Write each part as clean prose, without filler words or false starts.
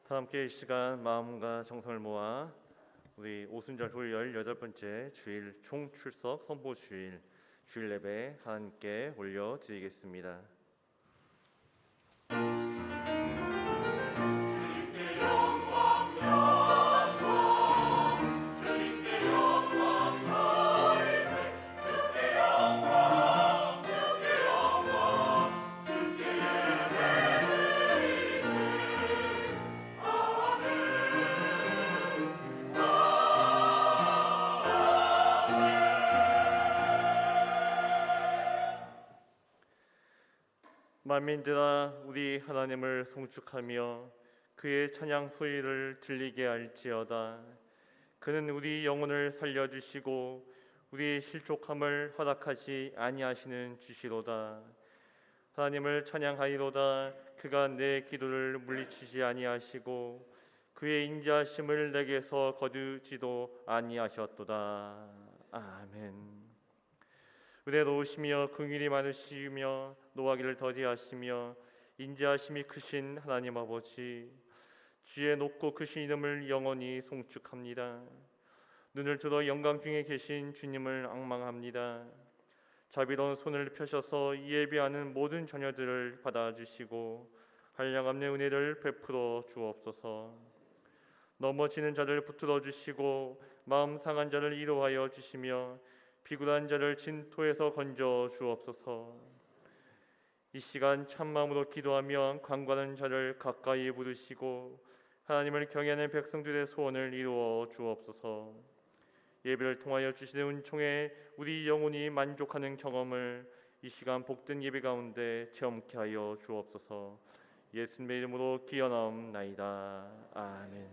다 함께 이 시간 마음과 정성을 모아 우리 오순절 후일 18번째 주일 총출석 선포 주일 예배 하나님께 올려드리겠습니다. 만민들아 우리 하나님을 송축하며 그의 찬양 소리를 들리게 할지어다. 그는 우리 영혼을 살려주시고 우리의 실족함을 허락하지 아니하시는 주시로다. 하나님을 찬양하리로다. 그가 내 기도를 물리치지 아니하시고 그의 인자하심을 내게서 거두지도 아니하셨도다. 아멘. 은혜로우시며 긍휼이 많으시며 노하기를 더디하시며 인자하심이 크신 하나님 아버지, 주의 높고 크신 이름을 영원히 송축합니다. 눈을 들어 영광 중에 계신 주님을 앙망합니다. 자비로운 손을 펴셔서 예배하는 모든 자녀들을 받아주시고 한량없는 은혜를 베풀어 주옵소서. 넘어지는 자를 붙들어 주시고 마음 상한 자를 위로하여 주시며 비굴한 자를 진토에서 건져 주옵소서. 이 시간 참마음으로 기도하며 간구하는 자를 가까이 부르시고 하나님을 경외하는 백성들의 소원을 이루어 주옵소서. 예배를 통하여 주시는 은총에 우리 영혼이 만족하는 경험을 이 시간 복된 예배 가운데 체험케 하여 주옵소서. 예수님의 이름으로 기원하옵나이다. 아멘.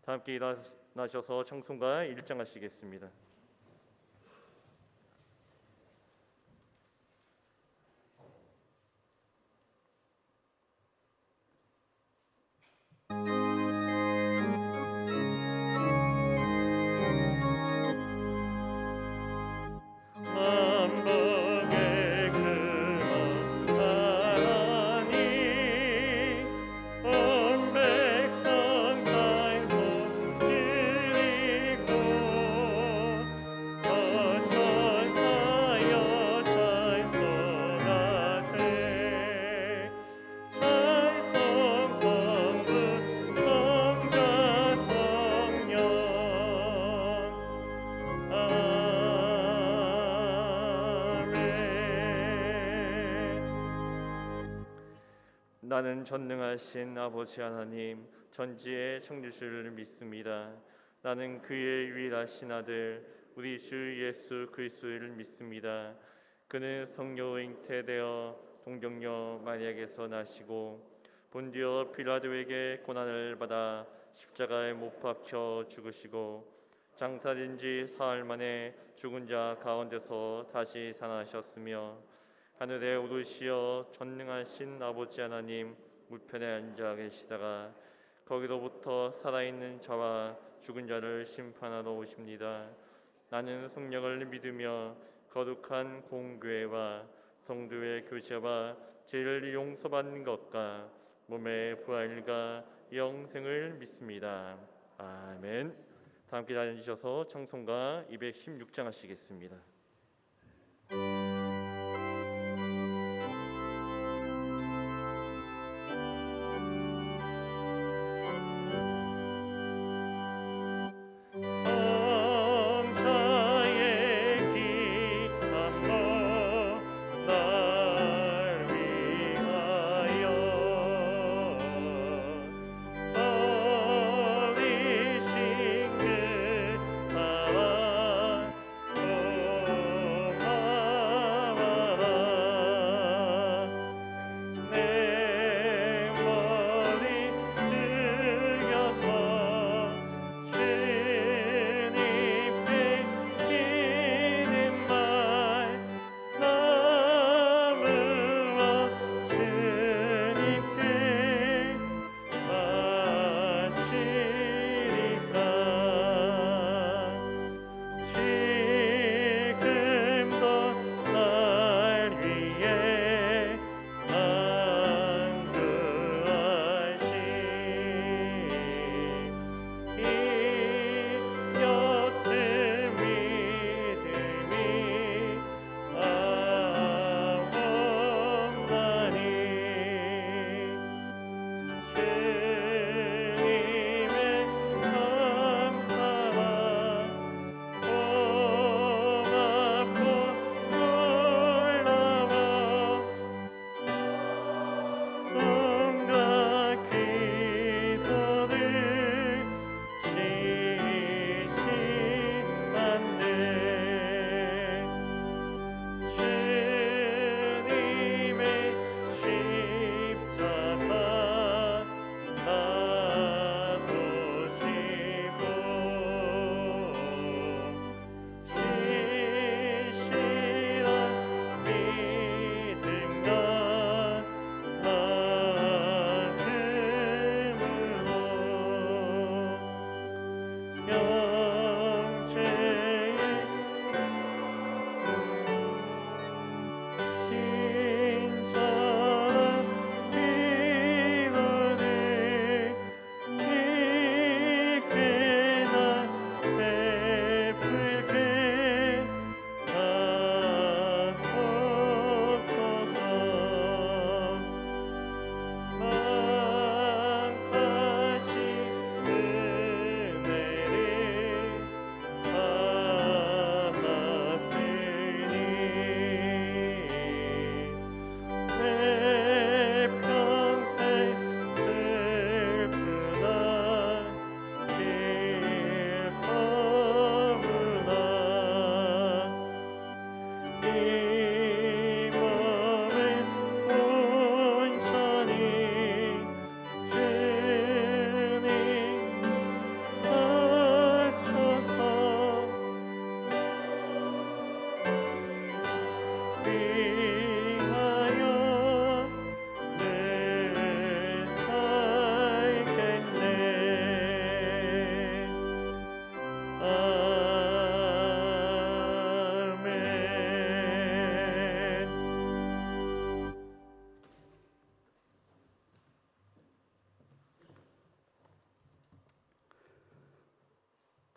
다 함께 일어나셔서 청송가 1장하시겠습니다. 나는 전능하신 아버지 하나님 전지의 창조주를 믿습니다. 나는 그의 유일하신 아들 우리 주 예수 그리스도를 믿습니다. 그는 성령으로 잉태되어 동정녀 마리아에게서 나시고 본디오 빌라도에게 고난을 받아 십자가에 못 박혀 죽으시고 장사된 지 사흘 만에 죽은 자 가운데서 다시 살아나셨으며 하늘에 오르시어 전능하신 아버지 하나님 우편에 앉아 계시다가 거기로부터 살아있는 자와 죽은 자를 심판하러 오십니다. 나는 성령을 믿으며 거룩한 공교회와 성도의 교제와 죄를 용서받는 것과 몸의 부활과 영생을 믿습니다. 아멘. 다 함께 앉으셔서 찬송가 216장 하시겠습니다. 그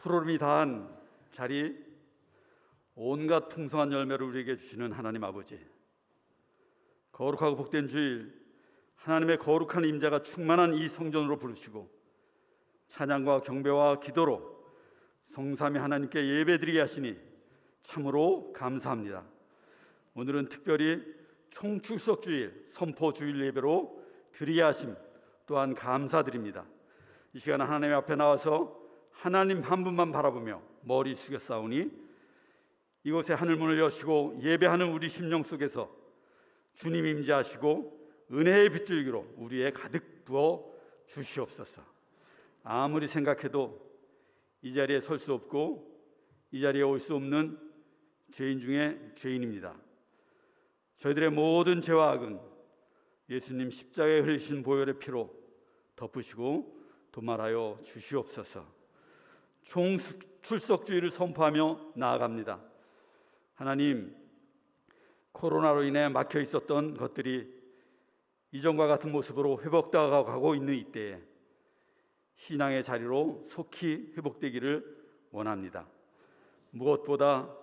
푸르름이 다한 자리, 온갖 풍성한 열매를 우리에게 주시는 하나님 아버지, 거룩하고 복된 주일, 하나님의 거룩한 임재가 충만한 이 성전으로 부르시고 찬양과 경배와 기도로 성삼위 하나님께 예배드리게 하시니 참으로 감사합니다. 오늘은 특별히 총출석주일, 선포주일 예배로 드리게 하심 또한 감사드립니다. 이 시간 하나님 앞에 나와서 하나님 한 분만 바라보며 머리 숙여 싸우니 이곳에 하늘문을 여시고 예배하는 우리 심령 속에서 주님 임재하시고 은혜의 빗줄기로 우리에 가득 부어 주시옵소서. 아무리 생각해도 이 자리에 설 수 없고 이 자리에 올 수 없는 죄인 중에 죄인입니다. 저희들의 모든 죄와 악은 예수님 십자가에 흘리신 보혈의 피로 덮으시고 도말하여 주시옵소서. 총출석주의를 선포하며 나아갑니다. 하나님, 코로나로 인해 막혀 있었던 것들이 이전과 같은 모습으로 회복되어 가고 있는 이때에 신앙의 자리로 속히 회복되기를 원합니다. 무엇보다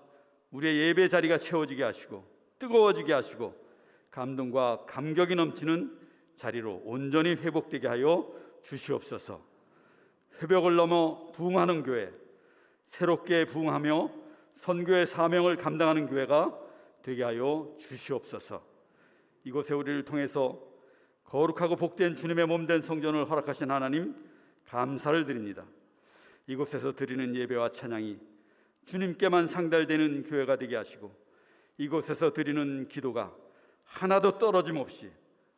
우리의 예배 자리가 채워지게 하시고 뜨거워지게 하시고 감동과 감격이 넘치는 자리로 온전히 회복되게 하여 주시옵소서. 회복을 넘어 부흥하는 교회, 새롭게 부흥하며 선교의 사명을 감당하는 교회가 되게 하여 주시옵소서. 이곳에 우리를 통해서 거룩하고 복된 주님의 몸된 성전을 허락하신 하나님 감사를 드립니다. 이곳에서 드리는 예배와 찬양이 주님께만 상달되는 교회가 되게 하시고 이곳에서 드리는 기도가 하나도 떨어짐 없이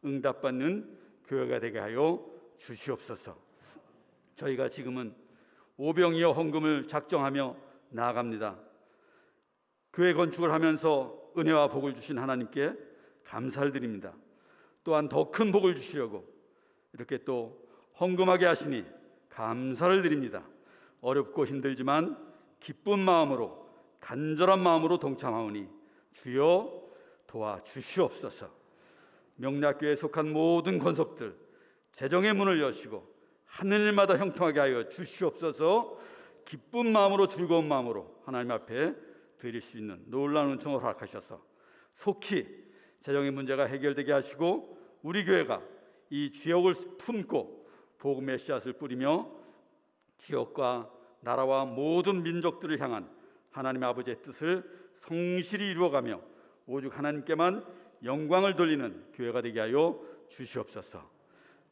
응답받는 교회가 되게 하여 주시옵소서. 저희가 지금은 오병이어 헌금을 작정하며 나아갑니다. 교회 건축을 하면서 은혜와 복을 주신 하나님께 감사를 드립니다. 또한 더 큰 복을 주시려고 이렇게 또 헌금하게 하시니 감사를 드립니다. 어렵고 힘들지만 기쁜 마음으로 간절한 마음으로 동참하오니 주여 도와주시옵소서. 명락교회에 속한 모든 권속들 재정의 문을 여시고 하늘마다 형통하게 하여 주시옵소서. 기쁜 마음으로 즐거운 마음으로 하나님 앞에 드릴 수 있는 놀라운 은총을 허락하셔서 속히 재정의 문제가 해결되게 하시고 우리 교회가 이 지역을 품고 복음의 씨앗을 뿌리며 지역과 나라와 모든 민족들을 향한 하나님 아버지의 뜻을 성실히 이루어가며 오직 하나님께만 영광을 돌리는 교회가 되게 하여 주시옵소서.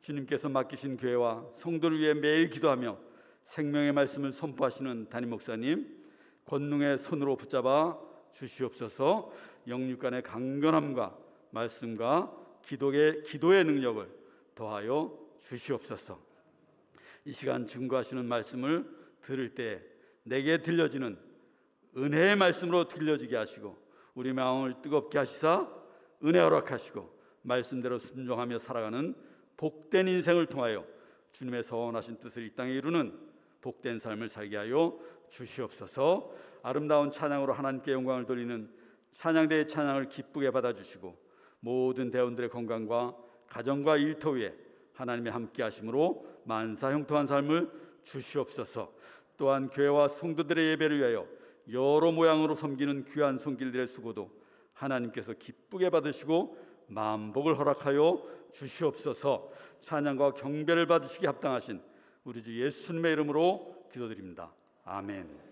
주님께서 맡기신 교회와 성도를 위해 매일 기도하며 생명의 말씀을 선포하시는 담임 목사님 권능의 손으로 붙잡아 주시옵소서. 영육간의 강건함과 말씀과 기도의 능력을 더하여 주시옵소서. 이 시간 증거하시는 말씀을 들을 때 내게 들려지는 은혜의 말씀으로 들려지게 하시고 우리 마음을 뜨겁게 하시사 은혜 허락하시고 말씀대로 순종하며 살아가는 복된 인생을 통하여 주님의 선하신 뜻을 이 땅에 이루는 복된 삶을 살게 하여 주시옵소서. 아름다운 찬양으로 하나님께 영광을 돌리는 찬양대의 찬양을 기쁘게 받아주시고 모든 대원들의 건강과 가정과 일터 위에 하나님의 함께 하심으로 만사 형통한 삶을 주시옵소서. 또한 교회와 성도들의 예배를 위하여 여러 모양으로 섬기는 귀한 손길들의 수고도 하나님께서 기쁘게 받으시고 만복을 허락하여 주시옵소서. 찬양과 경배를 받으시기 합당하신 우리 주 예수님의 이름으로 기도드립니다. 아멘.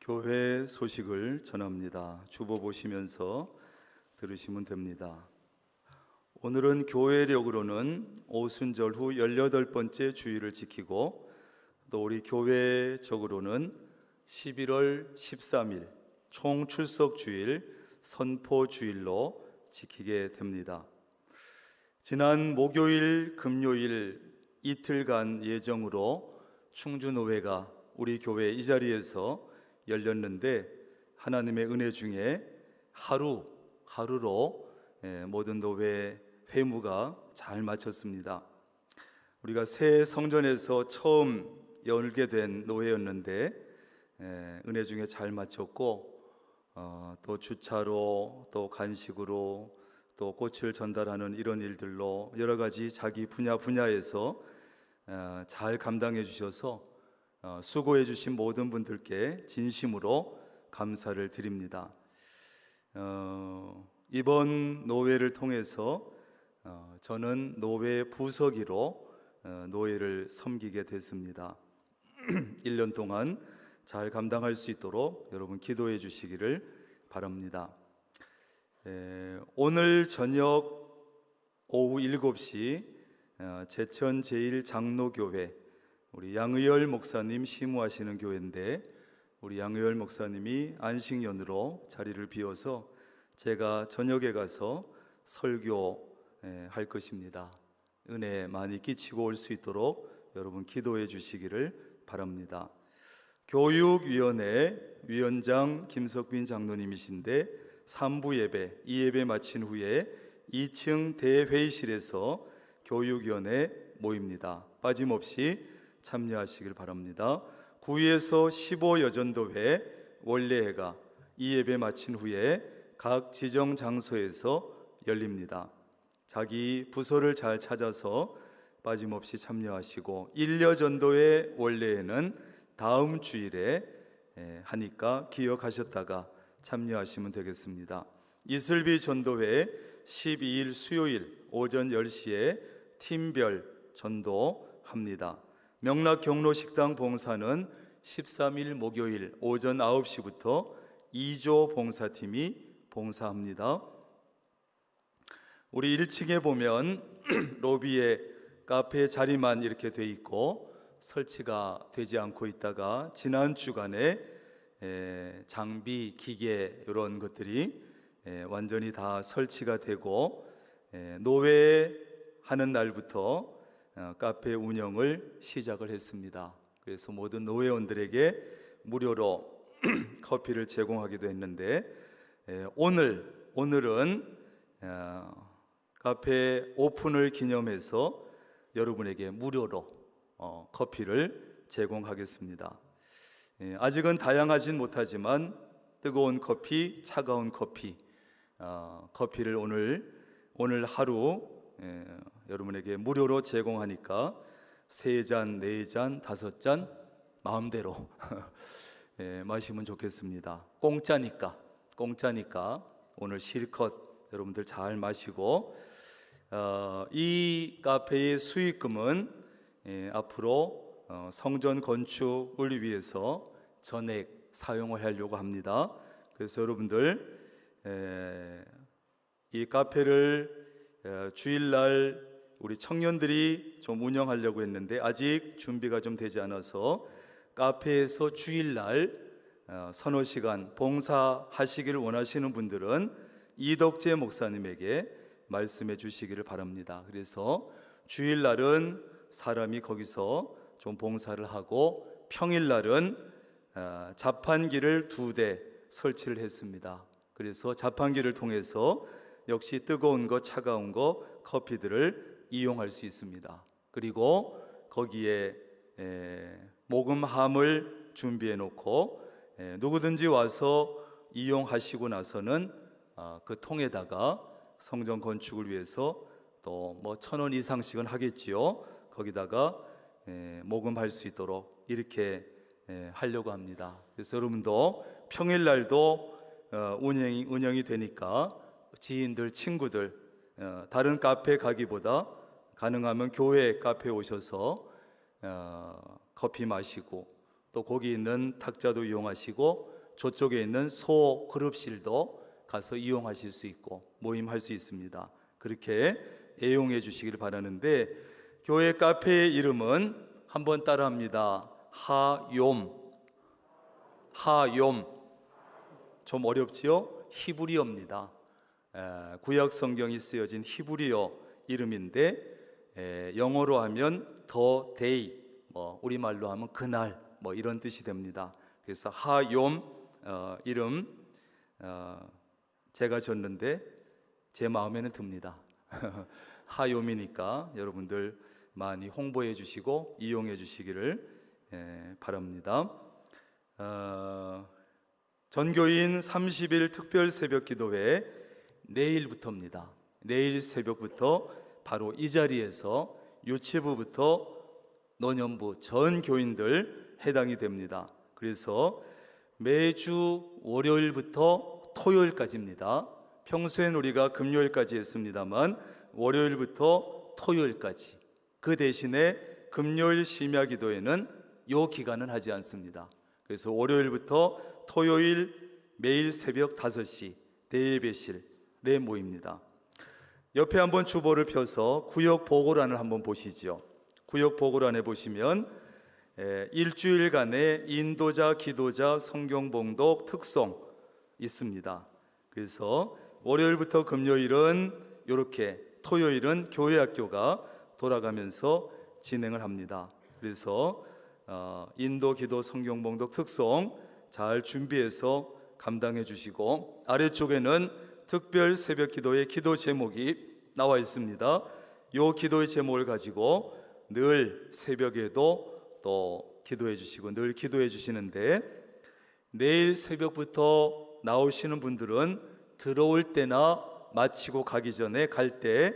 교회 소식을 전합니다. 주보 보시면서 들으시면 됩니다. 오늘은 교회력으로는 오순절 후 18번째 주일을 지키고 또 우리 교회적으로는 11월 13일 총출석 주일 선포 주일로 지키게 됩니다. 지난 목요일, 금요일 이틀간 예정으로 충주노회가 우리 교회 이 자리에서 열렸는데 하나님의 은혜 중에 하루로 모든 노회 회무가 잘 마쳤습니다. 우리가 새 성전에서 처음 열게 된 노회였는데 은혜 중에 잘 마쳤고 또 주차로 또 간식으로 또 꽃을 전달하는 이런 일들로 여러 가지 자기 분야에서 잘 감당해 주셔서 수고해 주신 모든 분들께 진심으로 감사를 드립니다. 이번 노회를 통해서 저는 노회 부서기로 노회를 섬기게 됐습니다. 1년 동안 잘 감당할 수 있도록 여러분 기도해 주시기를 바랍니다. 오늘 저녁 오후 7시 제천 제1장로교회 우리 양의열 목사님 시무하시는 교회인데 우리 양의열 목사님이 안식년으로 자리를 비워서 제가 저녁에 가서 설교할 것입니다. 은혜 많이 끼치고 올 수 있도록 여러분 기도해 주시기를 바랍니다. 교육위원회 위원장 김석빈 장로님이신데 3부 예배, 이 예배 마친 후에 2층 대회의실에서 교육위원회 모입니다. 빠짐없이 참여하시길 바랍니다. 9에서 15 여전도회 원례회가 이 예배 마친 후에 각 지정 장소에서 열립니다. 자기 부서를 잘 찾아서 빠짐없이 참여하시고 1여전도회 원례회는 다음 주일에 하니까 기억하셨다가 참여하시면 되겠습니다. 이슬비 전도회 12일 수요일 오전 10시에 팀별 전도합니다. 명락 경로식당 봉사는 13일 목요일 오전 9시부터 2조 봉사팀이 봉사합니다. 우리 1층에 보면 로비에 카페 자리만 이렇게 돼 있고 설치가 되지 않고 있다가 지난 주간에 장비, 기계 이런 것들이 완전히 다 설치가 되고 노회 하는 날부터 카페 운영을 시작을 했습니다. 그래서 모든 노회원들에게 무료로 커피를 제공하기도 했는데 오늘은 카페 오픈을 기념해서 여러분에게 무료로 커피를 제공하겠습니다. 아직은 다양하진 못하지만 뜨거운 커피, 차가운 커피, 커피를 오늘 하루 여러분에게 무료로 제공하니까 3잔, 4잔, 5잔 마음대로 마시면 좋겠습니다. 공짜니까 오늘 실컷 여러분들 잘 마시고 이 카페의 수익금은 앞으로 성전 건축을 위해서 전액 사용을 하려고 합니다. 그래서 여러분들 이 카페를 주일날 우리 청년들이 좀 운영하려고 했는데 아직 준비가 좀 되지 않아서 카페에서 주일날 서너 시간 봉사하시기를 원하시는 분들은 이덕재 목사님에게 말씀해 주시기를 바랍니다. 그래서 주일날은 사람이 거기서 좀 봉사를 하고 평일날은 자판기를 2대 설치를 했습니다. 그래서 자판기를 통해서 역시 뜨거운 거 차가운 거 커피들을 이용할 수 있습니다. 그리고 거기에 모금함을 준비해 놓고 누구든지 와서 이용하시고 나서는 그 통에다가 성전 건축을 위해서 또 뭐 1,000원 이상씩은 하겠지요. 거기다가 모금할 수 있도록 이렇게 하려고 합니다. 그래서 여러분도 평일날도 운영이 되니까 지인들, 친구들 다른 카페 가기보다 가능하면 교회 카페에 오셔서 커피 마시고 또 거기 있는 탁자도 이용하시고 저쪽에 있는 소 그룹실도 가서 이용하실 수 있고 모임할 수 있습니다. 그렇게 애용해 주시길 바라는데 교회 카페의 이름은 한번 따라합니다. 하욤. 좀 어렵지요? 히브리어입니다. 구약 성경이 쓰여진 히브리어 이름인데 영어로 하면 the day, 우리말로 하면 그날 뭐 이런 뜻이 됩니다. 그래서 하욤 이름 제가 졌는데 제 마음에는 듭니다. 하욤이니까 여러분들 많이 홍보해 주시고 이용해 주시기를 바랍니다. 전교인 30일 특별 새벽 기도회 내일부터입니다. 내일 새벽부터 바로 이 자리에서 유치부부터 노년부 전 교인들 해당이 됩니다. 그래서 매주 월요일부터 토요일까지입니다. 평소엔 우리가 금요일까지 했습니다만 월요일부터 토요일까지, 그 대신에 금요일 심야 기도회는 요 기간은 하지 않습니다. 그래서 월요일부터 토요일 매일 새벽 5시 대예배실에 모입니다. 옆에 한번 주보를 펴서 구역 보고란을 한번 보시죠. 구역 보고란에 보시면 일주일간의 인도자, 기도자, 성경 봉독 특송 있습니다. 그래서 월요일부터 금요일은 이렇게, 토요일은 교회 학교가 돌아가면서 진행을 합니다. 그래서 인도, 기도, 성경 봉독 특송 잘 준비해서 감당해 주시고, 아래쪽에는 특별 새벽 기도의 기도 제목이 나와 있습니다. 이 기도의 제목을 가지고 늘 새벽에도 또 기도해 주시고 늘 기도해 주시는데, 내일 새벽부터 나오시는 분들은 들어올 때나 마치고 가기 전에 갈 때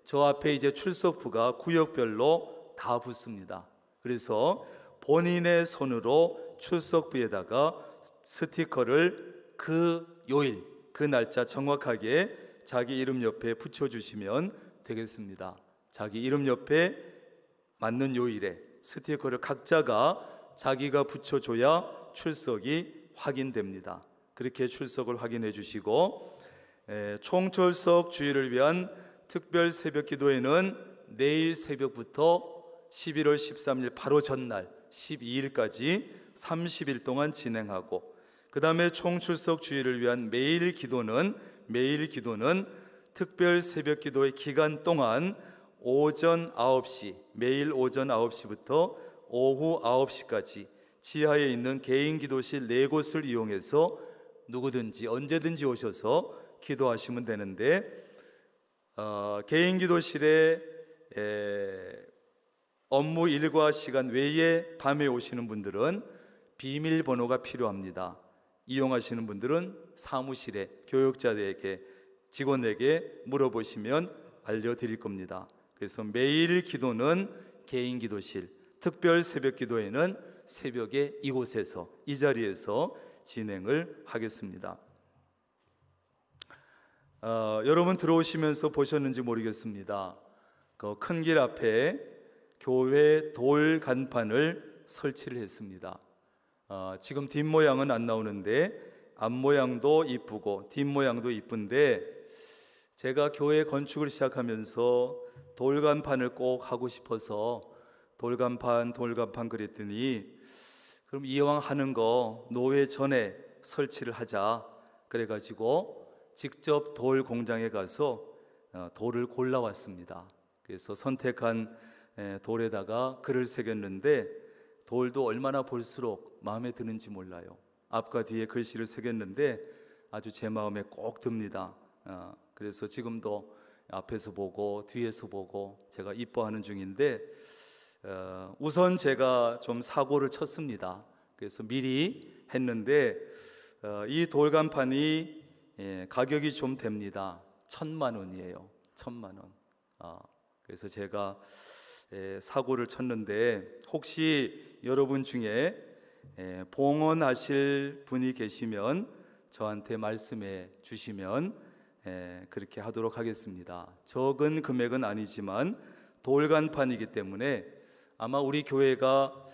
저 앞에 이제 출석부가 구역별로 다 붙습니다. 그래서 본인의 손으로 출석부에다가 스티커를 그 요일, 그 날짜 정확하게 자기 이름 옆에 붙여주시면 되겠습니다. 자기 이름 옆에 맞는 요일에 스티커를 각자가 자기가 붙여줘야 출석이 확인됩니다. 그렇게 출석을 확인해 주시고, 총출석 주일을 위한 특별 새벽 기도회는 내일 새벽부터 11월 13일 바로 전날 12일까지 30일 동안 진행하고, 그 다음에 총출석 주일을 위한 매일 기도는 특별 새벽 기도의 기간 동안 오전 9시, 매일 오전 9시부터 오후 9시까지 지하에 있는 개인 기도실 4곳을 이용해서 누구든지 언제든지 오셔서 기도하시면 되는데, 개인 기도실에 업무 일과 시간 외에 밤에 오시는 분들은 비밀번호가 필요합니다. 이용하시는 분들은 사무실에 교육자들에게, 직원에게 물어보시면 알려드릴 겁니다. 그래서 매일 기도는 개인 기도실, 특별 새벽 기도회는 새벽에 이곳에서, 이 자리에서 진행을 하겠습니다. 여러분 들어오시면서 보셨는지 모르겠습니다. 그 큰 길 앞에 교회 돌 간판을 설치를 했습니다. 지금 뒷모양은 안 나오는데 앞모양도 이쁘고 뒷모양도 이쁜데, 제가 교회 건축을 시작하면서 돌간판을 꼭 하고 싶어서 돌간판 그랬더니, 그럼 이왕 하는 거 노회 전에 설치를 하자 그래가지고 직접 돌 공장에 가서 돌을 골라왔습니다. 그래서 선택한 돌에다가 글을 새겼는데, 돌도 얼마나 볼수록 마음에 드는지 몰라요. 앞과 뒤에 글씨를 새겼는데 아주 제 마음에 꼭 듭니다. 그래서 지금도 앞에서 보고 뒤에서 보고 제가 이뻐하는 중인데, 우선 제가 좀 사고를 쳤습니다. 그래서 미리 했는데, 이 돌간판이 가격이 좀 됩니다. 1,000만 원이에요. 1,000만 원. 그래서 제가 사고를 쳤는데, 혹시 여러분 중에 봉헌하실 분이 계시면 저한테 말씀해 주시면 그렇게 하도록 하겠습니다. 적은 금액은 아니지만 돌간판이기 때문에 아마 우리 교회가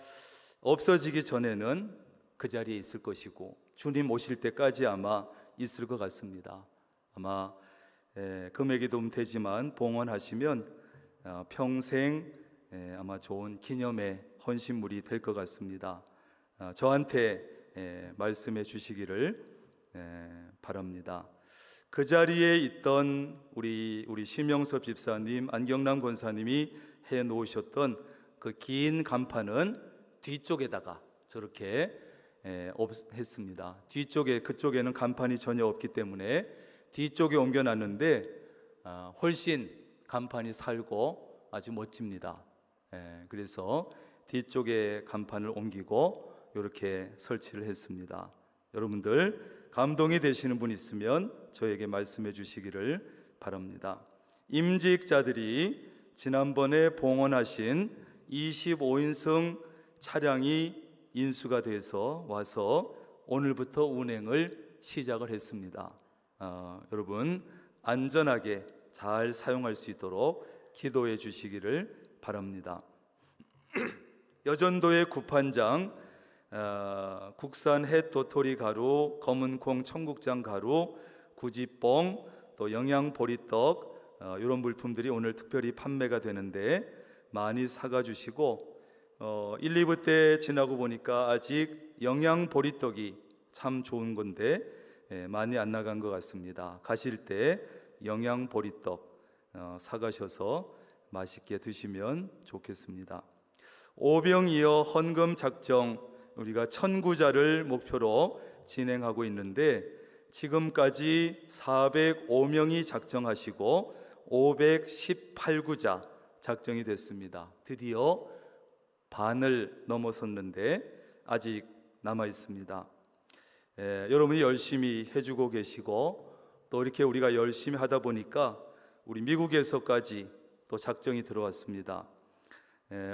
없어지기 전에는 그 자리에 있을 것이고, 주님 오실 때까지 아마 있을 것 같습니다. 아마 금액이 좀 되지만 봉헌하시면 평생 아마 좋은 기념의 헌신물이 될 것 같습니다. 저한테 말씀해 주시기를 바랍니다. 그 자리에 있던 우리 심영섭 집사님, 안경남 권사님이 해 놓으셨던 그 긴 간판은 뒤쪽에다가 저렇게 했습니다. 뒤쪽에 그쪽에는 간판이 전혀 없기 때문에 뒤쪽에 옮겨놨는데 훨씬 간판이 살고 아주 멋집니다. 그래서 뒤쪽에 간판을 옮기고 이렇게 설치를 했습니다. 여러분들 감동이 되시는 분 있으면 저에게 말씀해 주시기를 바랍니다. 임직자들이 지난번에 봉헌하신 25인승 차량이 인수가 돼서 와서 오늘부터 운행을 시작을 했습니다. 여러분 안전하게 잘 사용할 수 있도록 기도해 주시기를 바랍니다. 여전도의 구판장, 국산 햇 도토리 가루, 검은콩 청국장 가루, 구지뽕, 또 영양 보리떡 이런 물품들이 오늘 특별히 판매가 되는데 많이 사가 주시고 1, 2부 때 지나고 보니까 아직 영양 보리떡이 참 좋은 건데 많이 안 나간 것 같습니다. 가실 때 영양 보리떡 사가셔서 맛있게 드시면 좋겠습니다. 오병이어 헌금 작정 우리가 1000구자를 목표로 진행하고 있는데 지금까지 405명이 작정하시고 518구자 작정이 됐습니다. 드디어 반을 넘어섰는데 아직 남아 있습니다. 여러분이 열심히 해주고 계시고 또 이렇게 우리가 열심히 하다 보니까 우리 미국에서까지 또 작정이 들어왔습니다.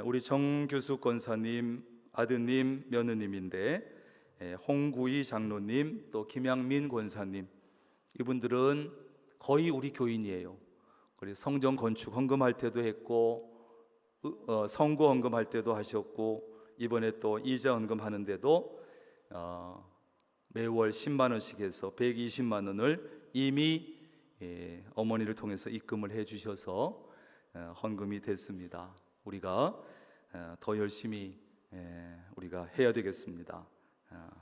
우리 정규수 권사님 아드님 며느님인데 홍구이 장로님 또 김양민 권사님 이분들은 거의 우리 교인이에요. 그리고 성전 건축 헌금할 때도 했고 성구 헌금할 때도 하셨고 이번에 또 이자 헌금하는데도 매월 10만 원씩 해서 120만 원을 이미 어머니를 통해서 입금을 해 주셔서 헌금이 됐습니다. 우리가 더 열심히 우리가 해야 되겠습니다.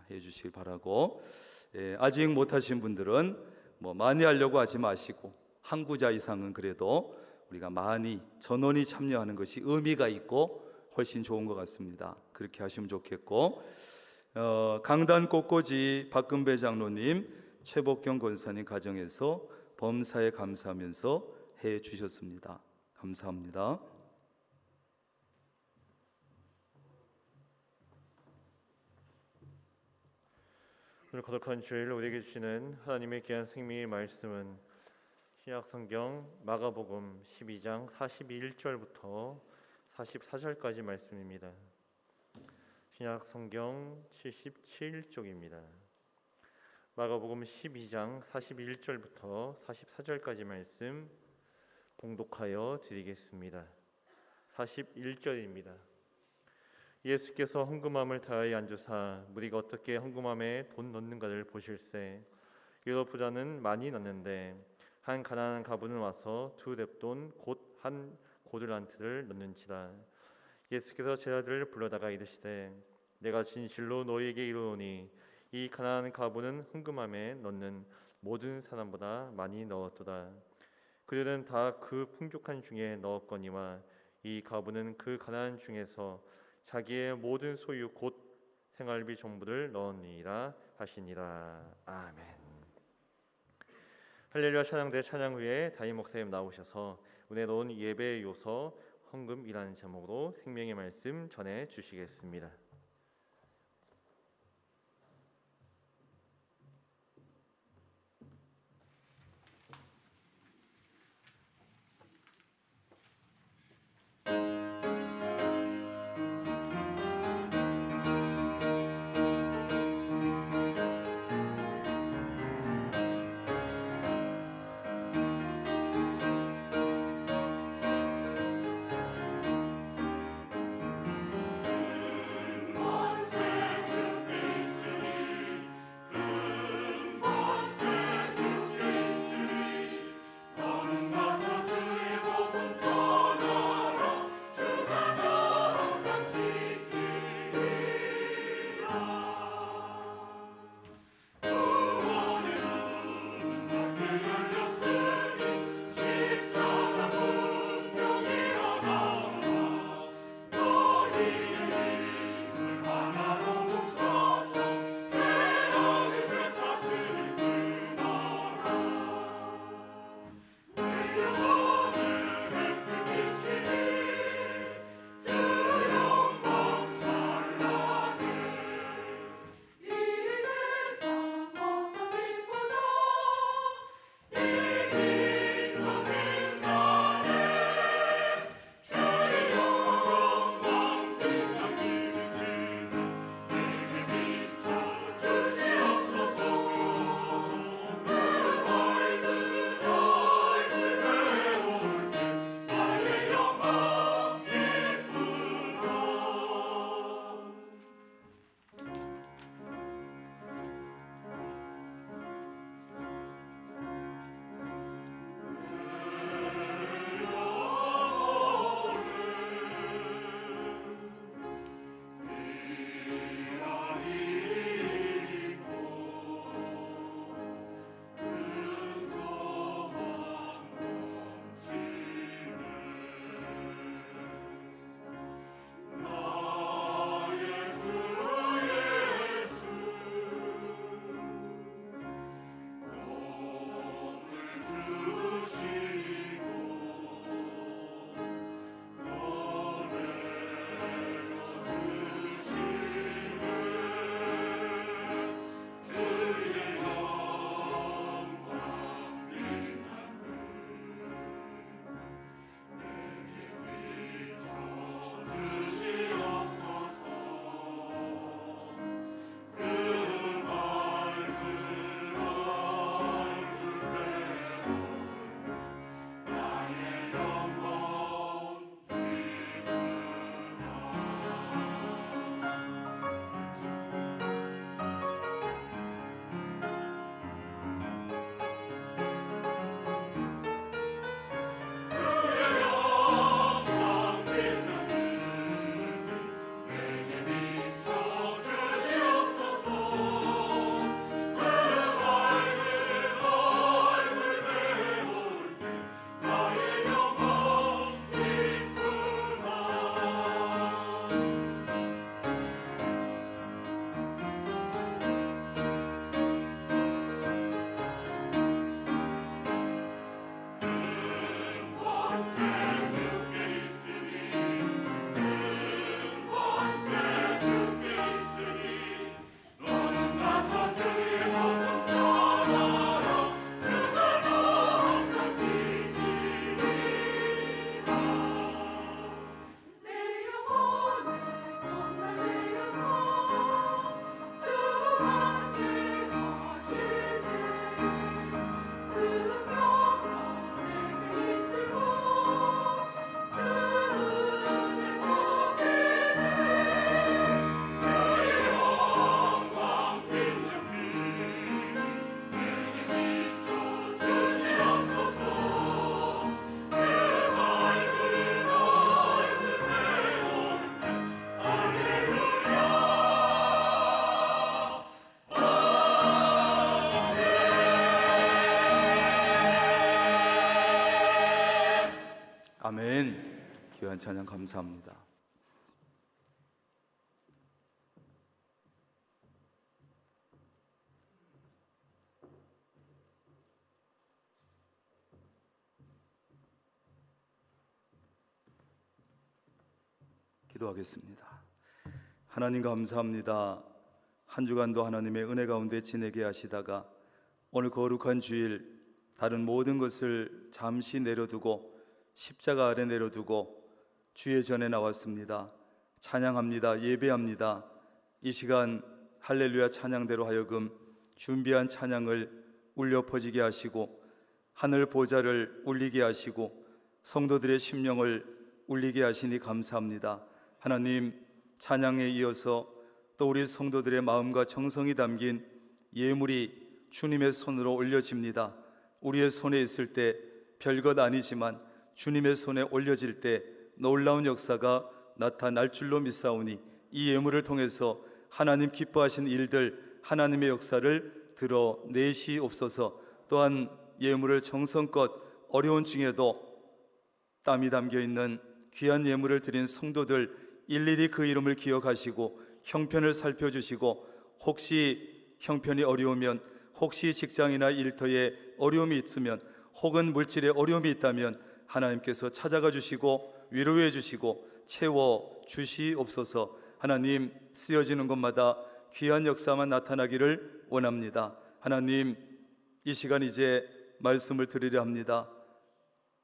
해 주시길 바라고 아직 못하신 분들은 뭐 많이 하려고 하지 마시고 한 구자 이상은 그래도 우리가 많이 전원이 참여하는 것이 의미가 있고 훨씬 좋은 것 같습니다. 그렇게 하시면 좋겠고 강단 꽃꽂이 박금배 장로님 최복경 권사님 가정에서 범사에 감사하면서 해 주셨습니다. 감사합니다. 오늘 거룩한 주일 우리에게 주시는 하나님의 귀한 생명의 말씀은 신약성경 마가복음 12장 41절부터 44절까지 말씀입니다. 신약성경 77쪽입니다. 마가복음 12장 41절부터 44절까지 말씀 봉독하여 드리겠습니다. 41절입니다. 예수께서 헌금함을 다하여 앉으사 무리가 어떻게 헌금함에 돈 넣는가를 보실세. 여러 부자는 많이 넣는데 한 가난한 가부는 와서 2렙돈 곧 한 고들란트를 넣는지라. 예수께서 제자들을 불러다가 이르시되 내가 진실로 너희에게 이르노니 이 가난한 가부는 헌금함에 넣는 모든 사람보다 많이 넣었도다. 그들은 다 그 풍족한 중에 넣었거니와 이 가부는 그 가난한 중에서 자기의 모든 소유 곧 생활비 전부를 넣었니라 하시니라. 아멘. 할렐루야 찬양대 찬양 후에 담임 목사님 나오셔서 은혜로운 예배의 요소 헌금이라는 제목으로 생명의 말씀 전해 주시겠습니다. 아멘. 귀한 찬양 감사합니다. 기도하겠습니다. 하나님 감사합니다. 한 주간도 하나님의 은혜 가운데 지내게 하시다가 오늘 거룩한 주일 다른 모든 것을 잠시 내려두고 십자가 아래 내려두고 주의 전에 나왔습니다. 찬양합니다. 예배합니다. 이 시간 할렐루야 찬양대로 하여금 준비한 찬양을 울려 퍼지게 하시고 하늘 보좌를 울리게 하시고 성도들의 심령을 울리게 하시니 감사합니다. 하나님, 찬양에 이어서 또 우리 성도들의 마음과 정성이 담긴 예물이 주님의 손으로 올려집니다. 우리의 손에 있을 때 별것 아니지만 주님의 손에 올려질 때 놀라운 역사가 나타날 줄로 믿사오니 이 예물을 통해서 하나님 기뻐하신 일들, 하나님의 역사를 드러내시옵소서. 또한 예물을 정성껏 어려운 중에도 땀이 담겨있는 귀한 예물을 드린 성도들 일일이 그 이름을 기억하시고 형편을 살펴주시고 혹시 형편이 어려우면, 혹시 직장이나 일터에 어려움이 있으면, 혹은 물질에 어려움이 있다면 하나님께서 찾아가 주시고 위로해 주시고 채워 주시옵소서. 하나님, 쓰여지는 곳마다 귀한 역사만 나타나기를 원합니다. 하나님, 이 시간 이제 말씀을 드리려 합니다.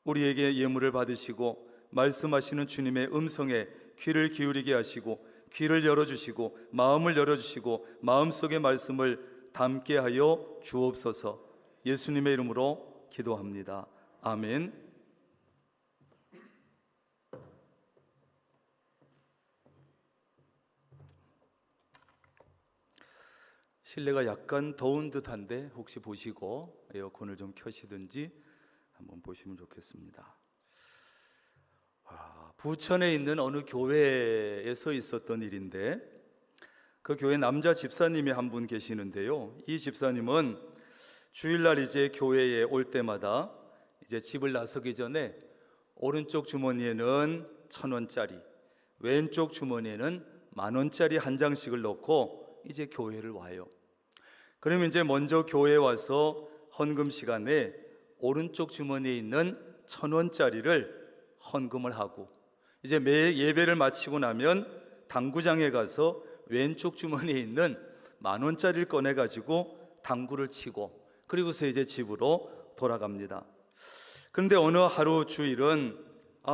우리에게 예물을 받으시고 말씀하시는 주님의 음성에 귀를 기울이게 하시고 귀를 열어주시고 마음을 열어주시고 마음속의 말씀을 담게 하여 주옵소서. 예수님의 이름으로 기도합니다. 아멘. 실내가 약간 더운 듯한데 혹시 보시고 에어컨을 좀 켜시든지 한번 보시면 좋겠습니다. 부천에 있는 어느 교회에서 있었던 일인데, 그 교회 남자 집사님이 한 분 계시는데요. 이 집사님은 주일날 이제 교회에 올 때마다 이제 집을 나서기 전에 오른쪽 주머니에는 1,000원짜리, 왼쪽 주머니에는 10,000원짜리 한 장씩을 넣고 이제 교회를 와요. 그러면 이제 먼저 교회에 와서 헌금 시간에 오른쪽 주머니에 있는 1,000원짜리를 헌금을 하고, 이제 매 예배를 마치고 나면 당구장에 가서 왼쪽 주머니에 있는 10,000원짜리를 꺼내 가지고 당구를 치고, 그리고서 이제 집으로 돌아갑니다. 그런데 어느 하루 주일은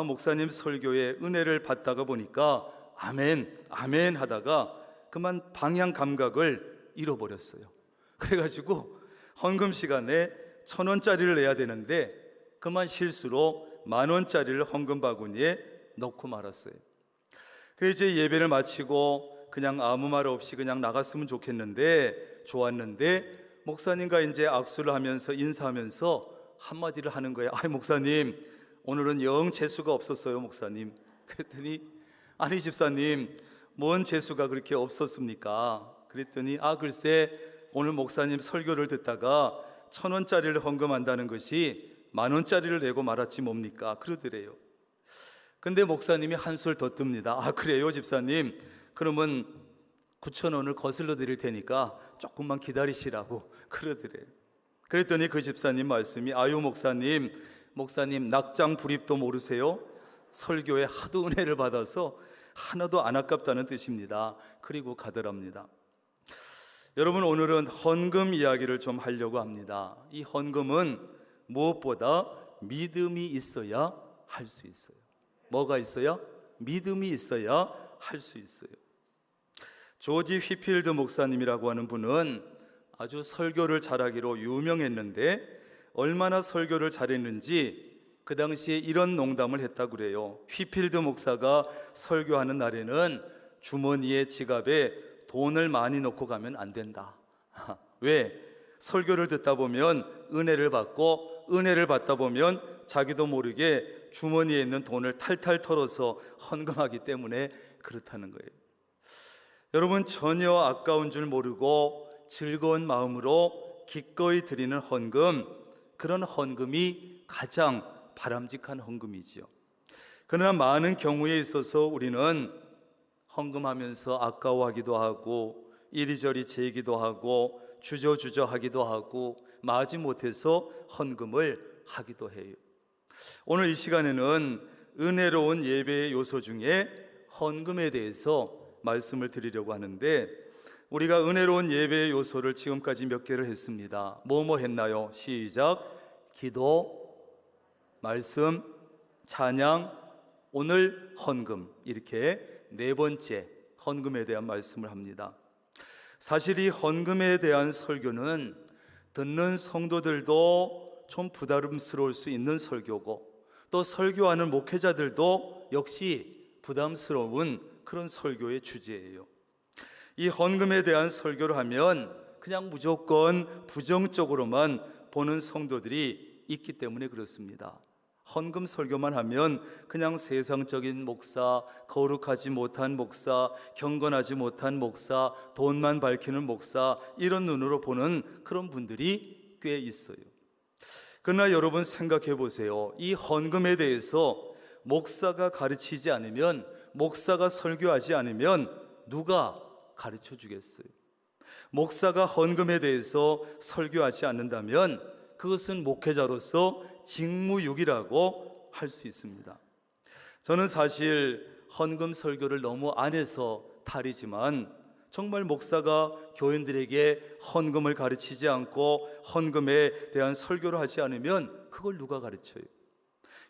목사님 설교에 은혜를 받다가 보니까 아멘 아멘 하다가 그만 방향 감각을 잃어버렸어요. 그래가지고 헌금 시간에 1,000원짜리를 내야 되는데 그만 실수로 10,000원짜리를 헌금 바구니에 넣고 말았어요. 그래서 이제 예배를 마치고 그냥 아무 말 없이 그냥 나갔으면 좋았는데 목사님과 이제 악수를 하면서 인사하면서 한마디를 하는 거예요. 목사님, 오늘은 영 재수가 없었어요, 목사님. 그랬더니 아니 집사님, 뭔 재수가 그렇게 없었습니까? 그랬더니 글쎄 오늘 목사님 설교를 듣다가 1,000원짜리를 헌금한다는 것이 10,000원짜리를 내고 말았지 뭡니까? 그러더래요. 근데 목사님이 한술 더 뜹니다. 그래요 집사님, 그러면 9,000원을 거슬러 드릴 테니까 조금만 기다리시라고 그러더래요. 그랬더니 그 집사님 말씀이 목사님 낙장 불입도 모르세요? 설교에 하도 은혜를 받아서 하나도 안 아깝다는 뜻입니다. 그리고 가더랍니다. 여러분, 오늘은 헌금 이야기를 좀 하려고 합니다. 이 헌금은 무엇보다 믿음이 있어야 할 수 있어요. 뭐가 있어야? 믿음이 있어야 할 수 있어요. 조지 휘필드 목사님이라고 하는 분은 아주 설교를 잘하기로 유명했는데, 얼마나 설교를 잘했는지 그 당시에 이런 농담을 했다고 그래요. 휘필드 목사가 설교하는 날에는 주머니에 지갑에 돈을 많이 넣고 가면 안 된다. 왜? 설교를 듣다 보면 은혜를 받고, 은혜를 받다 보면 자기도 모르게 주머니에 있는 돈을 탈탈 털어서 헌금하기 때문에 그렇다는 거예요. 여러분, 전혀 아까운 줄 모르고 즐거운 마음으로 기꺼이 드리는 헌금, 그런 헌금이 가장 바람직한 헌금이지요. 그러나 많은 경우에 있어서 우리는 헌금하면서 아까워하기도 하고 이리저리 재기도 하고 주저주저하기도 하고 마지못해서 헌금을 하기도 해요. 오늘 이 시간에는 은혜로운 예배의 요소 중에 헌금에 대해서 말씀을 드리려고 하는데, 우리가 은혜로운 예배의 요소를 지금까지 몇 개를 했습니다. 뭐뭐 했나요? 시작. 기도, 말씀, 찬양, 오늘 헌금, 이렇게 네 번째 헌금에 대한 말씀을 합니다. 사실 이 헌금에 대한 설교는 듣는 성도들도 좀 부담스러울 수 있는 설교고, 또 설교하는 목회자들도 역시 부담스러운 그런 설교의 주제예요. 이 헌금에 대한 설교를 하면 그냥 무조건 부정적으로만 보는 성도들이 있기 때문에 그렇습니다. 헌금 설교만 하면 그냥 세상적인 목사, 거룩하지 못한 목사, 경건하지 못한 목사, 돈만 밝히는 목사, 이런 눈으로 보는 그런 분들이 꽤 있어요. 그러나 여러분 생각해 보세요. 이 헌금에 대해서 목사가 가르치지 않으면, 목사가 설교하지 않으면 누가 가르쳐 주겠어요? 목사가 헌금에 대해서 설교하지 않는다면 그것은 목회자로서 직무유기라고 할 수 있습니다. 저는 사실 헌금 설교를 너무 안 해서 탈이지만, 정말 목사가 교인들에게 헌금을 가르치지 않고 헌금에 대한 설교를 하지 않으면 그걸 누가 가르쳐요?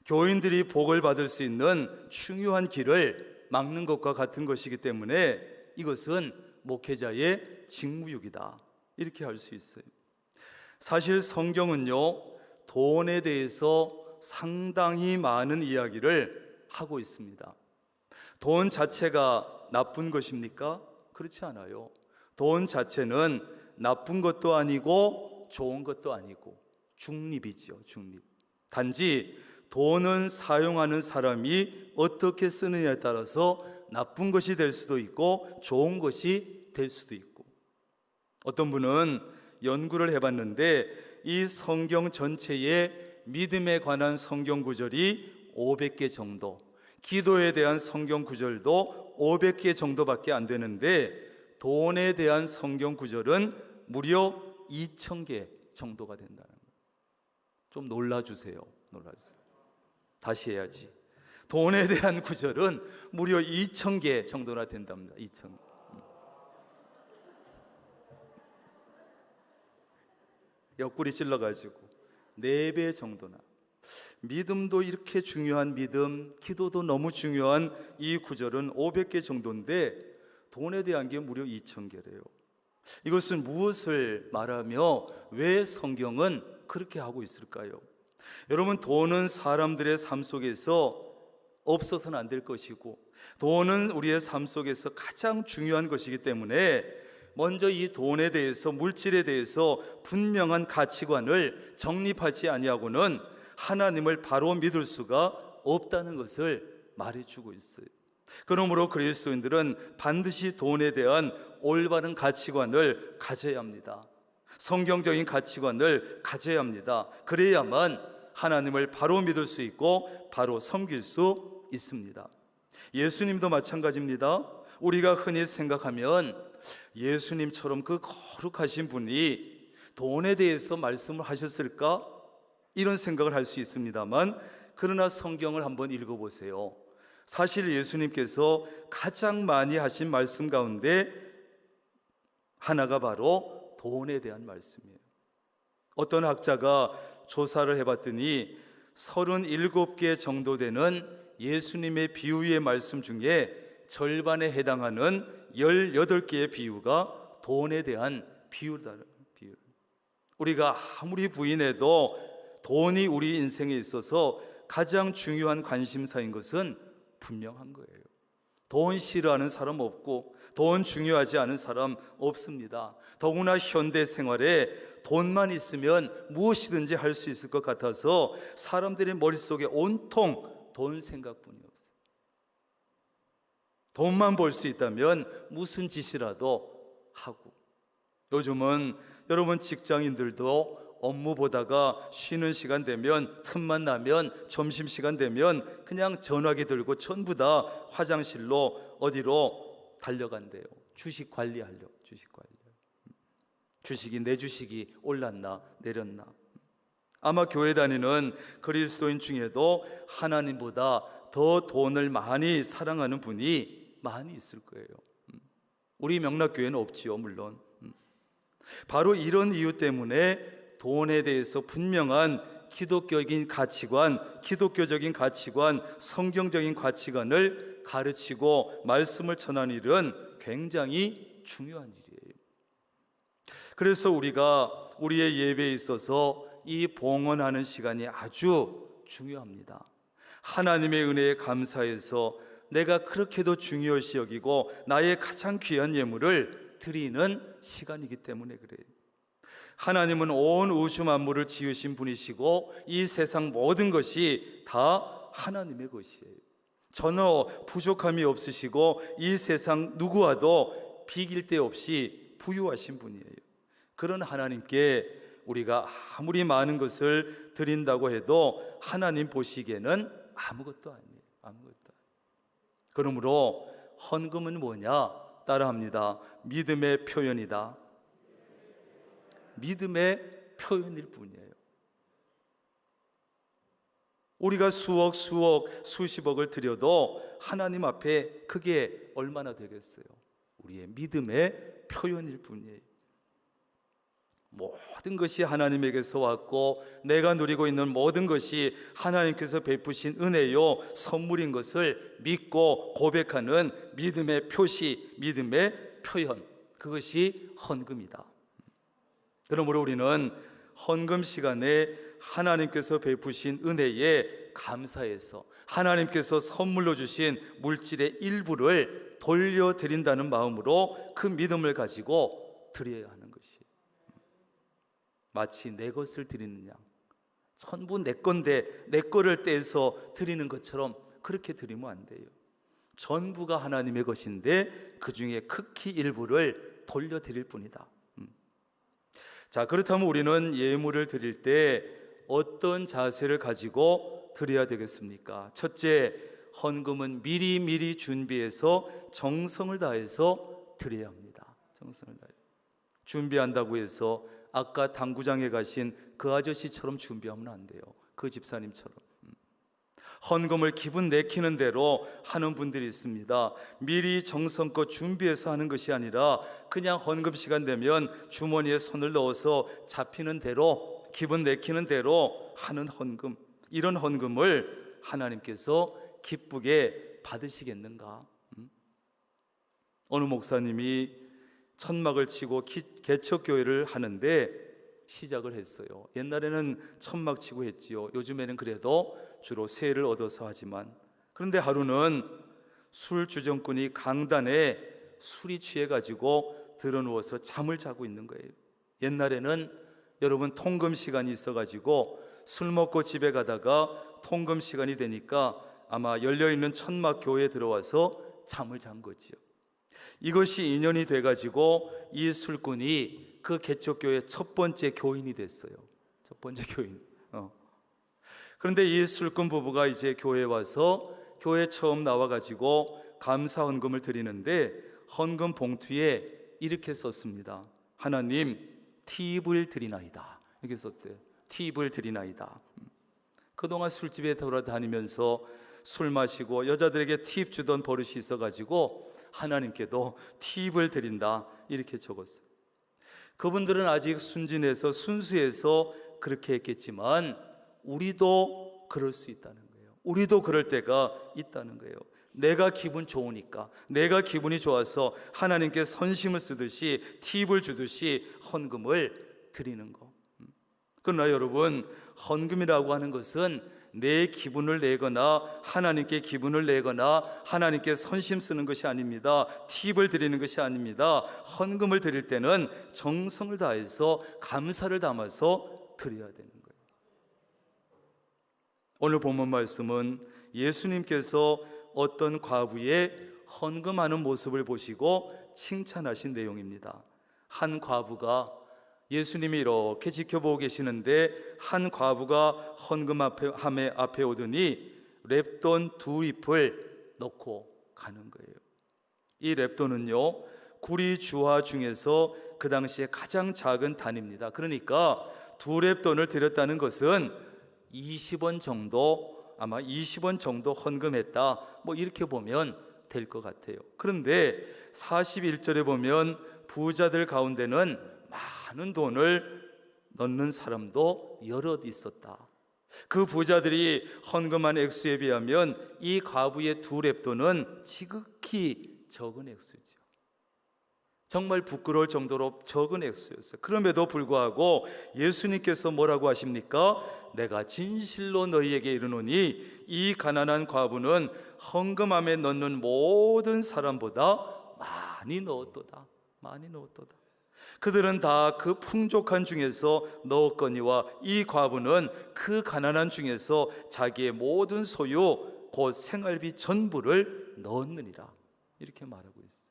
교인들이 복을 받을 수 있는 중요한 길을 막는 것과 같은 것이기 때문에 이것은 목회자의 직무유기다, 이렇게 할 수 있어요. 사실 성경은요, 돈에 대해서 상당히 많은 이야기를 하고 있습니다. 돈 자체가 나쁜 것입니까? 그렇지 않아요. 돈 자체는 나쁜 것도 아니고 좋은 것도 아니고 중립이죠, 중립. 단지 돈은 사용하는 사람이 어떻게 쓰느냐에 따라서 나쁜 것이 될 수도 있고 좋은 것이 될 수도 있고. 어떤 분은 연구를 해봤는데 이 성경 전체에 믿음에 관한 성경 구절이 500개 정도, 기도에 대한 성경 구절도 500개 정도밖에 안 되는데 돈에 대한 성경 구절은 무려 2000개 정도가 된다는 거예요. 좀 놀라주세요. 놀라주세요. 다시 해야지. 돈에 대한 구절은 무려 2000개 정도나 된답니다. 2000개. 옆구리 찔러가지고 4배 정도나. 믿음도 이렇게 중요한 믿음, 기도도 너무 중요한 이 구절은 500개 정도인데 돈에 대한 게 무려 2000개래요. 이것은 무엇을 말하며 왜 성경은 그렇게 하고 있을까요? 여러분, 돈은 사람들의 삶 속에서 없어서는 안 될 것이고, 돈은 우리의 삶 속에서 가장 중요한 것이기 때문에 먼저 이 돈에 대해서, 물질에 대해서 분명한 가치관을 정립하지 아니하고는 하나님을 바로 믿을 수가 없다는 것을 말해주고 있어요. 그러므로 그리스도인들은 반드시 돈에 대한 올바른 가치관을 가져야 합니다. 성경적인 가치관을 가져야 합니다. 그래야만 하나님을 바로 믿을 수 있고 바로 섬길 수 있습니다. 예수님도 마찬가지입니다. 우리가 흔히 생각하면 예수님처럼 그 거룩하신 분이 돈에 대해서 말씀을 하셨을까? 이런 생각을 할 수 있습니다만, 그러나 성경을 한번 읽어보세요. 사실 예수님께서 가장 많이 하신 말씀 가운데 하나가 바로 돈에 대한 말씀이에요. 어떤 학자가 조사를 해봤더니 37개 정도 되는 예수님의 비유의 말씀 중에 절반에 해당하는 18개의 비유가 돈에 대한 비유다. 우리가 아무리 부인해도 돈이 우리 인생에 있어서 가장 중요한 관심사인 것은 분명한 거예요. 돈 싫어하는 사람 없고 돈 중요하지 않은 사람 없습니다. 더구나 현대 생활에 돈만 있으면 무엇이든지 할 수 있을 것 같아서 사람들의 머릿속에 온통 돈 생각뿐이 없어요. 돈만 벌 수 있다면 무슨 짓이라도 하고. 요즘은 여러분 직장인들도 업무 보다가 쉬는 시간 되면, 틈만 나면, 점심시간 되면 그냥 전화기 들고 전부 다 화장실로 어디로 달려간대요. 주식 관리하려고. 주식이, 내 주식이 올랐나 내렸나. 아마 교회 다니는 그리스도인 중에도 하나님보다 더 돈을 많이 사랑하는 분이 많이 있을 거예요. 우리 명락교회는 없지요, 물론. 바로 이런 이유 때문에 돈에 대해서 분명한 기독교적인 가치관, 성경적인 가치관을 가르치고 말씀을 전하는 일은 굉장히 중요한 일이에요. 그래서 우리가 우리의 예배에 있어서 이 봉헌하는 시간이 아주 중요합니다. 하나님의 은혜에 감사해서 내가 그렇게도 중요시 여기고 나의 가장 귀한 예물을 드리는 시간이기 때문에 그래요. 하나님은 온 우주 만물을 지으신 분이시고 이 세상 모든 것이 다 하나님의 것이에요. 전혀 부족함이 없으시고 이 세상 누구와도 비길 데 없이 부유하신 분이에요. 그런 하나님께 우리가 아무리 많은 것을 드린다고 해도 하나님 보시기에는 아무것도 아니에요. 그러므로 헌금은 뭐냐? 따라합니다. 믿음의 표현이다. 믿음의 표현일 뿐이에요. 우리가 수십억을 드려도 하나님 앞에 그게 얼마나 되겠어요? 우리의 믿음의 표현일 뿐이에요. 모든 것이 하나님에게서 왔고 내가 누리고 있는 모든 것이 하나님께서 베푸신 은혜요 선물인 것을 믿고 고백하는 믿음의 표시, 믿음의 표현, 그것이 헌금이다. 그러므로 우리는 헌금 시간에 하나님께서 베푸신 은혜에 감사해서 하나님께서 선물로 주신 물질의 일부를 돌려드린다는 마음으로 그 믿음을 가지고 드려야 하는 것이에요. 마치 내 것을 드리는 양, 전부 내 건데 내 거를 떼서 드리는 것처럼 그렇게 드리면 안 돼요. 전부가 하나님의 것인데 그 중에 극히 일부를 돌려드릴 뿐이다. 자, 그렇다면 우리는 예물을 드릴 때 어떤 자세를 가지고 드려야 되겠습니까? 첫째, 헌금은 미리 준비해서 정성을 다해서 드려야 합니다. 정성을 다해. 준비한다고 해서 아까 당구장에 가신 그 아저씨처럼 준비하면 안 돼요. 그 집사님처럼. 헌금을 기분 내키는 대로 하는 분들이 있습니다. 미리 정성껏 준비해서 하는 것이 아니라 그냥 헌금 시간 되면 주머니에 손을 넣어서 잡히는 대로, 기분 내키는 대로 하는 헌금, 이런 헌금을 하나님께서 기쁘게 받으시겠는가? 어느 목사님이 천막을 치고 개척교회를 하는데 시작을 했어요. 옛날에는 천막 치고 했지요. 요즘에는 그래도 주로 세를 얻어서 하지만, 그런데 하루는 술 주정꾼이 강단에 술이 취해가지고 들어누워서 잠을 자고 있는 거예요. 옛날에는 여러분 통금 시간이 있어가지고 술 먹고 집에 가다가 통금 시간이 되니까 아마 열려있는 천막 교회에 들어와서 잠을 잔 거지요. 이것이 인연이 돼가지고 이 술꾼이 그 개척교회 첫 번째 교인이 됐어요. 첫 번째 교인. 그런데 이 술꾼 부부가 이제 교회에 와서 교회 처음 나와가지고 감사 헌금을 드리는데 헌금 봉투에 이렇게 썼습니다. 하나님, 팁을 드리나이다. 이렇게 썼어요. 팁을 드리나이다. 그동안 술집에 돌아다니면서 술 마시고 여자들에게 팁 주던 버릇이 있어가지고 하나님께도 팁을 드린다, 이렇게 적었어요. 그분들은 아직 순진해서 순수해서 그렇게 했겠지만 우리도 그럴 수 있다는 거예요. 우리도 그럴 때가 있다는 거예요. 내가 기분 좋으니까, 내가 기분이 좋아서 하나님께 선심을 쓰듯이 팁을 주듯이 헌금을 드리는 거. 그러나 여러분, 헌금이라고 하는 것은 내 기분을 내거나 하나님께 기분을 내거나 하나님께 선심 쓰는 것이 아닙니다. 팁을 드리는 것이 아닙니다. 헌금을 드릴 때는 정성을 다해서 감사를 담아서 드려야 되는 거예요. 오늘 본문 말씀은 예수님께서 어떤 과부의 헌금하는 모습을 보시고 칭찬하신 내용입니다. 한 과부가 예수님이 이렇게 지켜보고 계시는데 한 과부가 헌금 앞에 오더니 랩돈 2잎을 넣고 가는 거예요. 이 랩돈은요, 구리 주화 중에서 그 당시에 가장 작은 단위입니다. 그러니까 2랩돈을 드렸다는 것은 20원 정도, 아마 20원 정도 헌금했다, 뭐 이렇게 보면 될 것 같아요. 그런데 41절에 보면 부자들 가운데는 많은 돈을 넣는 사람도 여럿 있었다. 그 부자들이 헌금한 액수에 비하면 이 과부의 2랩돈은 지극히 적은 액수죠. 정말 부끄러울 정도로 적은 액수였어요. 그럼에도 불구하고 예수님께서 뭐라고 하십니까? 내가 진실로 너희에게 이르노니 이 가난한 과부는 헌금함에 넣는 모든 사람보다 많이 넣었도다. 많이 넣었도다. 그들은 다 그 풍족한 중에서 넣었거니와 이 과부는 그 가난한 중에서 자기의 모든 소유 곧 생활비 전부를 넣었느니라. 이렇게 말하고 있어요.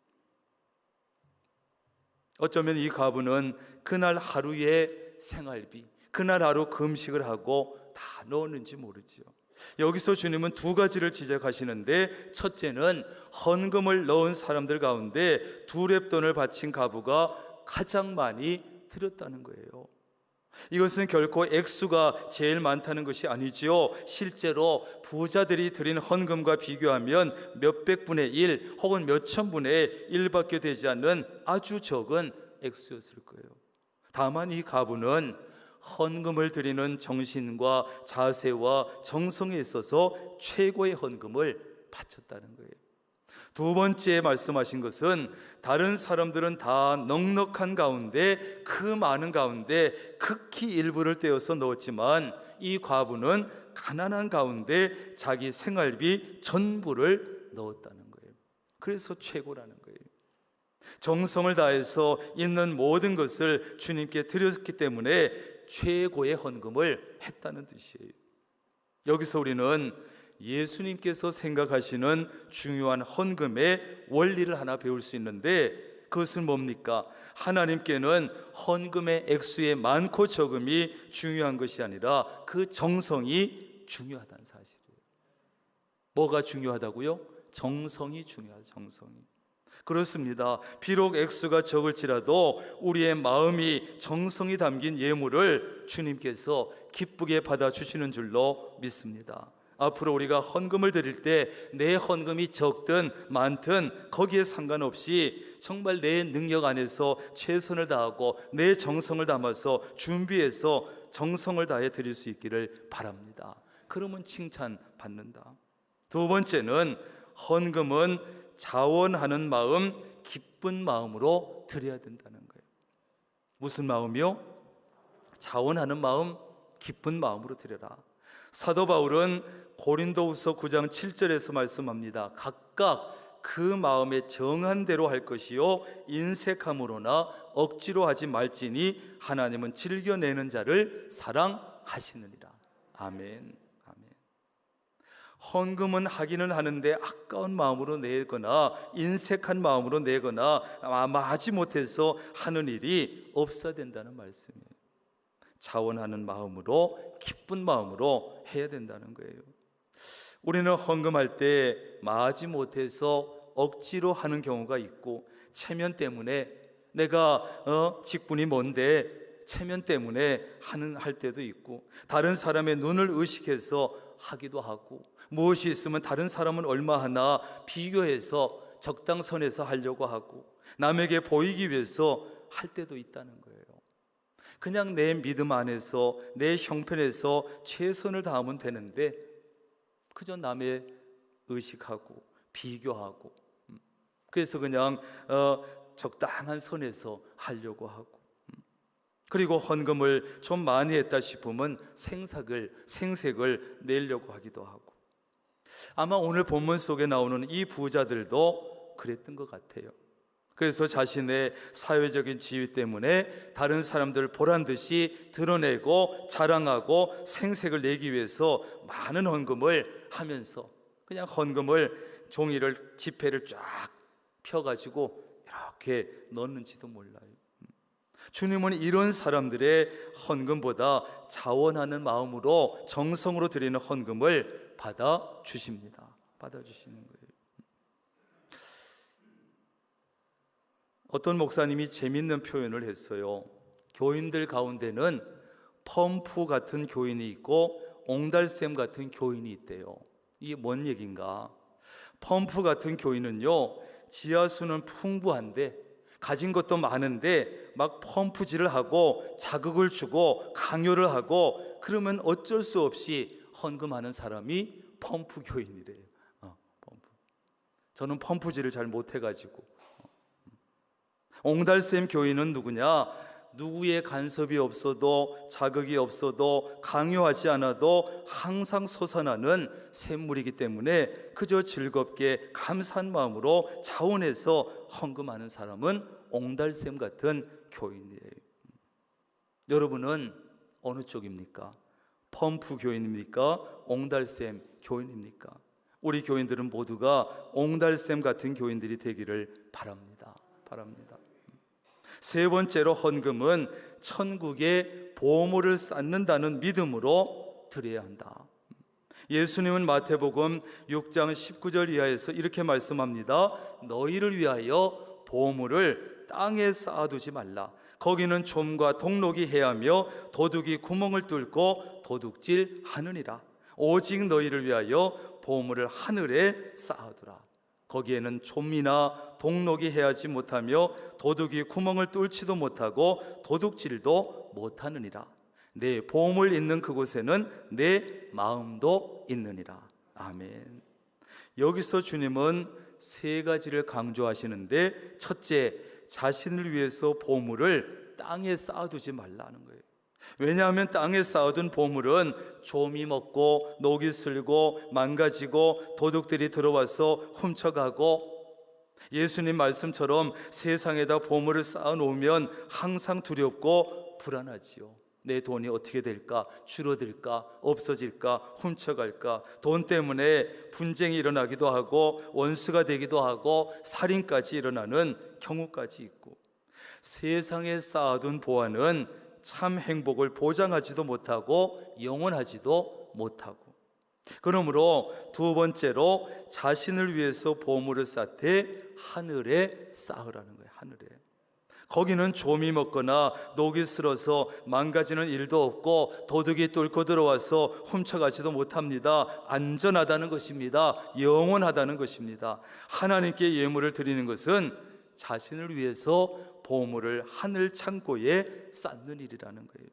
어쩌면 이 과부는 그날 하루의 생활비, 그날 하루 금식을 하고 다 넣었는지 모르지요. 여기서 주님은 2가지를 지적하시는데, 첫째는 헌금을 넣은 사람들 가운데 2랩돈을 바친 과부가 가장 많이 드렸다는 거예요. 이것은 결코 액수가 제일 많다는 것이 아니지요. 실제로 부자들이 드린 헌금과 비교하면 몇백분의 1 혹은 몇천분의 1밖에 되지 않는 아주 적은 액수였을 거예요. 다만 이 과부는 헌금을 드리는 정신과 자세와 정성에 있어서 최고의 헌금을 바쳤다는 거예요. 2번째 말씀하신 것은 다른 사람들은 다 넉넉한 가운데, 그 많은 가운데 극히 일부를 떼어서 넣었지만 이 과부는 가난한 가운데 자기 생활비 전부를 넣었다는 거예요. 그래서 최고라는 거예요. 정성을 다해서 있는 모든 것을 주님께 드렸기 때문에 최고의 헌금을 했다는 뜻이에요. 여기서 우리는 예수님께서 생각하시는 중요한 헌금의 원리를 하나 배울 수 있는데, 그것은 뭡니까? 하나님께는 헌금의 액수의 많고 적음이 중요한 것이 아니라 그 정성이 중요하다는 사실이에요. 뭐가 중요하다고요? 정성이 중요하다. 정성이. 그렇습니다. 비록 액수가 적을지라도 우리의 마음이 정성이 담긴 예물을 주님께서 기쁘게 받아주시는 줄로 믿습니다. 앞으로 우리가 헌금을 드릴 때 내 헌금이 적든 많든 거기에 상관없이 정말 내 능력 안에서 최선을 다하고 내 정성을 담아서 준비해서 정성을 다해 드릴 수 있기를 바랍니다. 그러면 칭찬받는다. 2번째는 헌금은 자원하는 마음, 기쁜 마음으로 드려야 된다는 거예요. 무슨 마음이요? 자원하는 마음, 기쁜 마음으로 드려라. 사도 바울은 고린도후서 9장 7절에서 말씀합니다. 각각 그 마음에 정한 대로 할 것이요 인색함으로나 억지로 하지 말지니 하나님은 즐겨내는 자를 사랑하시느니라. 아멘. 아멘. 헌금은 하기는 하는데 아까운 마음으로 내거나 인색한 마음으로 내거나 아마 하지 못해서 하는 일이 없어야 된다는 말씀이에요. 자원하는 마음으로, 기쁜 마음으로 해야 된다는 거예요. 우리는 헌금할 때 마지 못해서 억지로 하는 경우가 있고, 체면 때문에 내가 직분이 뭔데 체면 때문에 할 때도 있고, 다른 사람의 눈을 의식해서 하기도 하고, 무엇이 있으면 다른 사람은 얼마 하나 비교해서 적당선에서 하려고 하고, 남에게 보이기 위해서 할 때도 있다는 거예요. 그냥 내 믿음 안에서, 내 형편에서 최선을 다하면 되는데 그저 남의 의식하고 비교하고, 그래서 그냥 적당한 선에서 하려고 하고, 그리고 헌금을 좀 많이 했다 싶으면 생색을 내려고 하기도 하고, 아마 오늘 본문 속에 나오는 이 부자들도 그랬던 것 같아요. 그래서 자신의 사회적인 지위 때문에 다른 사람들을 보란 듯이 드러내고 자랑하고 생색을 내기 위해서 많은 헌금을 하면서 그냥 헌금을 종이를 지폐를 쫙 펴가지고 이렇게 넣는지도 몰라요. 주님은 이런 사람들의 헌금보다 자원하는 마음으로 정성으로 드리는 헌금을 받아주십니다. 받아주시는 거예요. 어떤 목사님이 재밌는 표현을 했어요. 교인들 가운데는 펌프 같은 교인이 있고 옹달샘 같은 교인이 있대요. 이게 뭔 얘기인가? 펌프 같은 교인은요, 지하수는 풍부한데 가진 것도 많은데 막 펌프질을 하고 자극을 주고 강요를 하고 그러면 어쩔 수 없이 헌금하는 사람이 펌프 교인이래요. 펌프. 저는 펌프질을 잘 못해가지고. 옹달샘 교인은 누구냐? 누구의 간섭이 없어도 자극이 없어도 강요하지 않아도 항상 솟아나는 샘물이기 때문에 그저 즐겁게 감사한 마음으로 자원해서 헌금하는 사람은 옹달샘 같은 교인이에요. 여러분은 어느 쪽입니까? 펌프 교인입니까? 옹달샘 교인입니까? 우리 교인들은 모두가 옹달샘 같은 교인들이 되기를 바랍니다. 세 번째로 헌금은 천국에 보물을 쌓는다는 믿음으로 드려야 한다. 예수님은 마태복음 6장 19절 이하에서 이렇게 말씀합니다. 너희를 위하여 보물을 땅에 쌓아두지 말라. 거기는 좀과 동록이 해하며 도둑이 구멍을 뚫고 도둑질 하느니라. 오직 너희를 위하여 보물을 하늘에 쌓아두라. 거기에는 좀이나 동록이 해하지 못하며 도둑이 구멍을 뚫지도 못하고 도둑질도 못하느니라. 내 보물 있는 그곳에는 내 마음도 있느니라. 아멘. 여기서 주님은 세 가지를 강조하시는데, 첫째, 자신을 위해서 보물을 땅에 쌓아두지 말라는 거예요. 왜냐하면 땅에 쌓아둔 보물은 좀이 먹고 녹이 슬고 망가지고 도둑들이 들어와서 훔쳐가고, 예수님 말씀처럼 세상에다 보물을 쌓아놓으면 항상 두렵고 불안하지요. 내 돈이 어떻게 될까? 줄어들까? 없어질까? 훔쳐갈까? 돈 때문에 분쟁이 일어나기도 하고 원수가 되기도 하고 살인까지 일어나는 경우까지 있고, 세상에 쌓아둔 보화는 참 행복을 보장하지도 못하고 영원하지도 못하고, 그러므로 두 번째로 자신을 위해서 보물을 쌓되 하늘에 쌓으라는 거예요. 하늘에. 거기는 좀이 먹거나 녹이 슬어서 망가지는 일도 없고 도둑이 뚫고 들어와서 훔쳐가지도 못합니다. 안전하다는 것입니다. 영원하다는 것입니다. 하나님께 예물을 드리는 것은 자신을 위해서 보물을 하늘 창고에 쌓는 일이라는 거예요.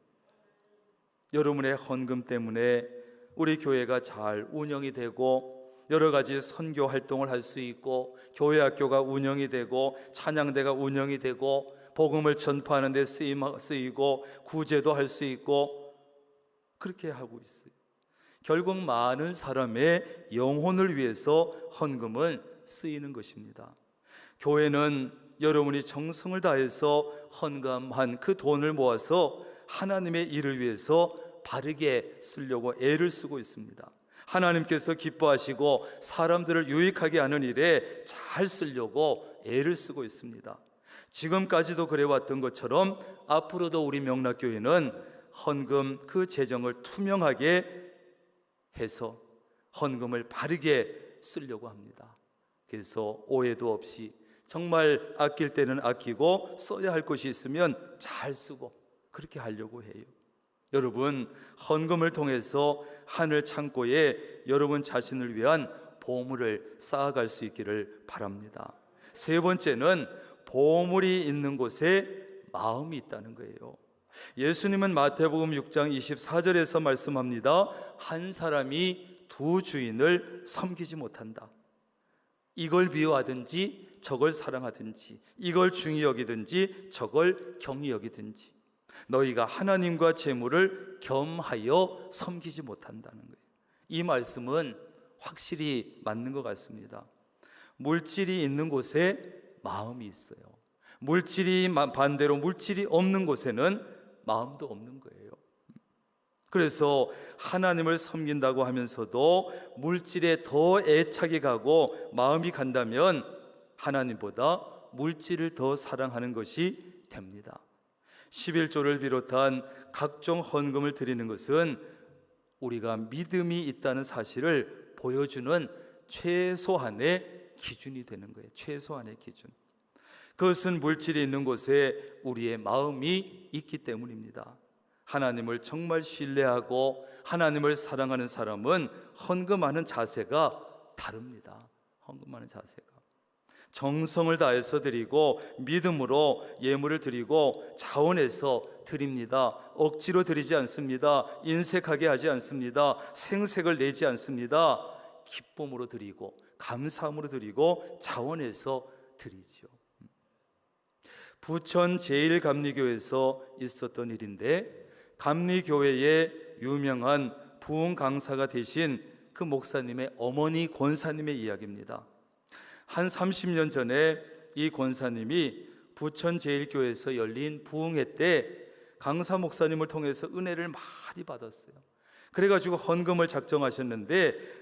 여러분의 헌금 때문에 우리 교회가 잘 운영이 되고 여러 가지 선교 활동을 할 수 있고 교회 학교가 운영이 되고 찬양대가 운영이 되고 복음을 전파하는 데 쓰이고 구제도 할 수 있고 그렇게 하고 있어요. 결국 많은 사람의 영혼을 위해서 헌금은 쓰이는 것입니다. 교회는 여러분이 정성을 다해서 헌금한 그 돈을 모아서 하나님의 일을 위해서 바르게 쓰려고 애를 쓰고 있습니다. 하나님께서 기뻐하시고 사람들을 유익하게 하는 일에 잘 쓰려고 애를 쓰고 있습니다. 지금까지도 그래왔던 것처럼 앞으로도 우리 명락교회는 헌금 그 재정을 투명하게 해서 헌금을 바르게 쓰려고 합니다. 그래서 오해도 없이 정말 아낄 때는 아끼고 써야 할 것이 있으면 잘 쓰고 그렇게 하려고 해요. 여러분, 헌금을 통해서 하늘 창고에 여러분 자신을 위한 보물을 쌓아갈 수 있기를 바랍니다. 세 번째는 보물이 있는 곳에 마음이 있다는 거예요. 예수님은 마태복음 6장 24절에서 말씀합니다. 한 사람이 두 주인을 섬기지 못한다. 이걸 미워하든지 저걸 사랑하든지, 이걸 중히 여기든지 저걸 경히 여기든지 너희가 하나님과 재물을 겸하여 섬기지 못한다는 거예요. 이 말씀은 확실히 맞는 것 같습니다. 물질이 있는 곳에 마음이 있어요. 물질이 반대로 물질이 없는 곳에는 마음도 없는 거예요. 그래서 하나님을 섬긴다고 하면서도 물질에 더 애착이 가고 마음이 간다면 하나님보다 물질을 더 사랑하는 것이 됩니다. 11조를 비롯한 각종 헌금을 드리는 것은 우리가 믿음이 있다는 사실을 보여주는 최소한의 기준이 되는 거예요. 최소한의 기준. 그것은 물질이 있는 곳에 우리의 마음이 있기 때문입니다. 하나님을 정말 신뢰하고 하나님을 사랑하는 사람은 헌금하는 자세가 다릅니다. 헌금하는 자세가 정성을 다해서 드리고 믿음으로 예물을 드리고 자원해서 드립니다. 억지로 드리지 않습니다. 인색하게 하지 않습니다. 생색을 내지 않습니다. 기쁨으로 드리고 감사함으로 드리고 자원해서 드리죠. 부천 제1감리교에서 있었던 일인데, 감리교회의 유명한 부흥 강사가 되신 그 목사님의 어머니 권사님의 이야기입니다. 한 30년 전에 이 권사님이 부천 제1교회에서 열린 부흥회 때 강사 목사님을 통해서 은혜를 많이 받았어요. 그래가지고 헌금을 작정하셨는데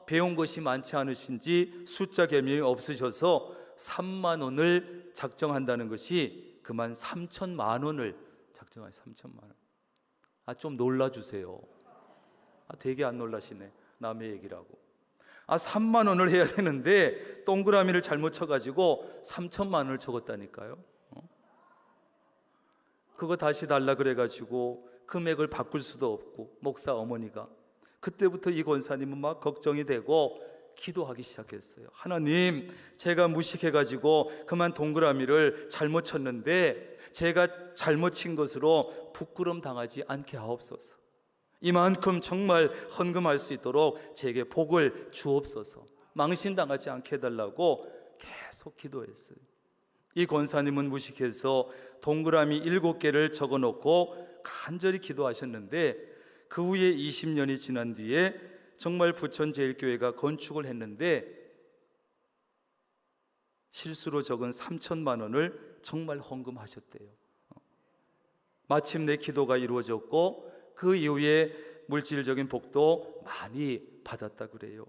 배운 것이 많지 않으신지 숫자 개념이 없으셔서 3만 원을 작정한다는 것이 그만 3천만 원을 작정하세요. 3천만 원. 좀 놀라주세요. 되게 안 놀라시네. 남의 얘기라고. 3만 원을 해야 되는데 동그라미를 잘못 쳐가지고 3천만 원을 적었다니까요. 그거 다시 달라 그래가지고 금액을 바꿀 수도 없고, 목사 어머니가 그때부터 이 권사님은 막 걱정이 되고 기도하기 시작했어요. 하나님, 제가 무식해가지고 그만 동그라미를 잘못 쳤는데 제가 잘못 친 것으로 부끄럼 당하지 않게 하옵소서. 이만큼 정말 헌금할 수 있도록 제게 복을 주옵소서. 망신당하지 않게 해달라고 계속 기도했어요. 이 권사님은 무식해서 동그라미 7개를 적어놓고 간절히 기도하셨는데, 그 후에 20년이 지난 뒤에 정말 부천 제1교회가 건축을 했는데 실수로 적은 3천만 원을 정말 헌금하셨대요. 마침내 기도가 이루어졌고 그 이후에 물질적인 복도 많이 받았다 그래요.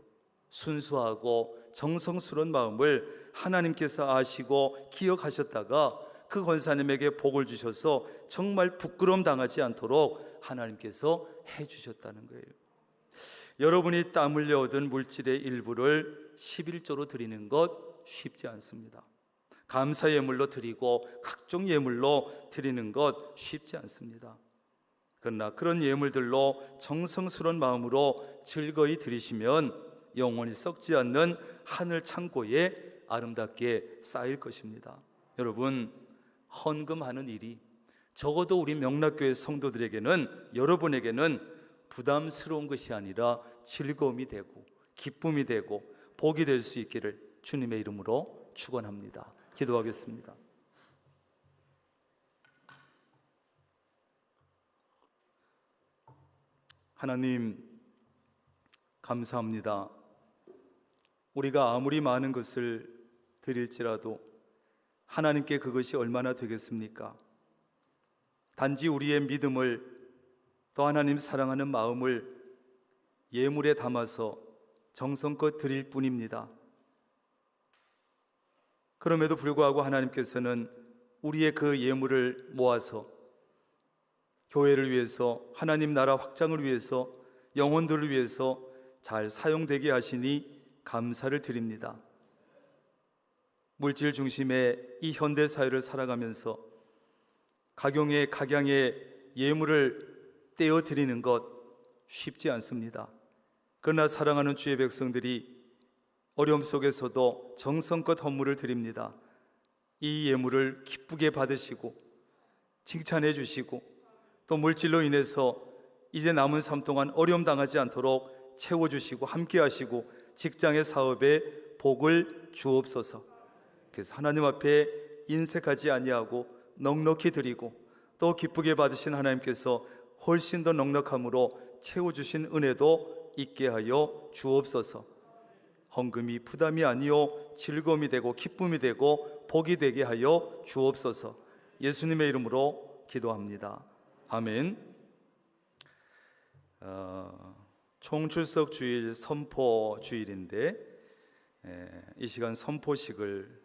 순수하고 정성스러운 마음을 하나님께서 아시고 기억하셨다가 그 권사님에게 복을 주셔서 정말 부끄러움 당하지 않도록 하나님께서 해주셨다는 거예요. 여러분이 땀 흘려 얻은 물질의 일부를 11조로 드리는 것 쉽지 않습니다. 감사 예물로 드리고 각종 예물로 드리는 것 쉽지 않습니다. 그러나 그런 예물들로 정성스러운 마음으로 즐거이 드리시면 영원히 썩지 않는 하늘 창고에 아름답게 쌓일 것입니다. 여러분, 헌금하는 일이 적어도 우리 명락교회 성도들에게는, 여러분에게는 부담스러운 것이 아니라 즐거움이 되고 기쁨이 되고 복이 될 수 있기를 주님의 이름으로 축원합니다. 기도하겠습니다. 하나님, 감사합니다. 우리가 아무리 많은 것을 드릴지라도 하나님께 그것이 얼마나 되겠습니까? 단지 우리의 믿음을, 또 하나님 사랑하는 마음을 예물에 담아서 정성껏 드릴 뿐입니다. 그럼에도 불구하고 하나님께서는 우리의 그 예물을 모아서 교회를 위해서, 하나님 나라 확장을 위해서, 영혼들을 위해서 잘 사용되게 하시니 감사를 드립니다. 물질 중심의 이 현대 사회를 살아가면서 각양의 예물을 떼어 드리는 것 쉽지 않습니다. 그러나 사랑하는 주의 백성들이 어려움 속에서도 정성껏 헌물을 드립니다. 이 예물을 기쁘게 받으시고 칭찬해 주시고, 또 물질로 인해서 이제 남은 삶 동안 어려움 당하지 않도록 채워주시고 함께 하시고 직장의 사업에 복을 주옵소서. 그래서 하나님 앞에 인색하지 아니하고 넉넉히 드리고, 또 기쁘게 받으신 하나님께서 훨씬 더 넉넉함으로 채워주신 은혜도 있게 하여 주옵소서. 헌금이 부담이 아니요 즐거움이 되고 기쁨이 되고 복이 되게 하여 주옵소서. 예수님의 이름으로 기도합니다. 아멘. 총출석 주일 선포 주일인데 이 시간 선포식을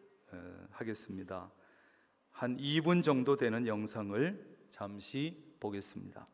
하겠습니다. 한 2분 정도 되는 영상을 잠시 보겠습니다.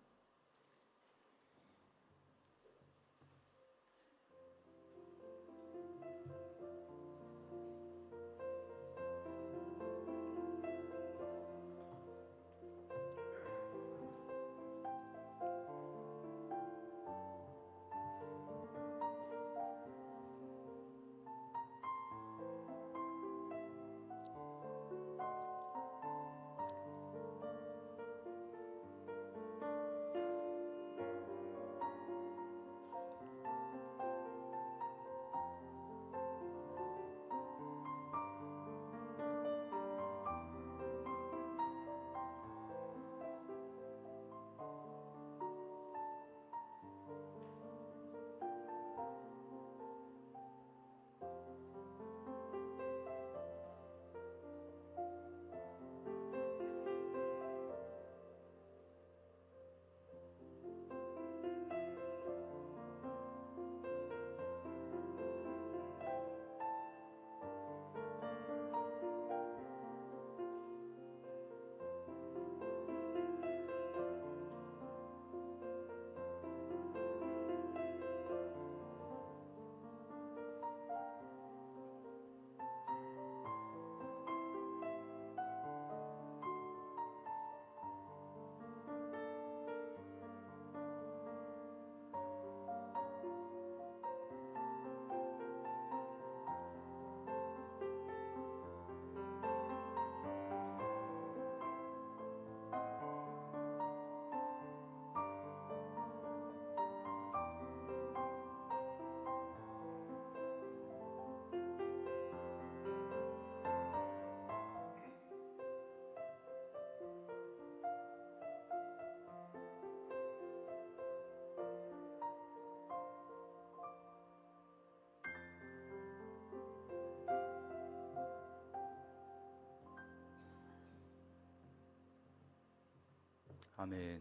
아멘.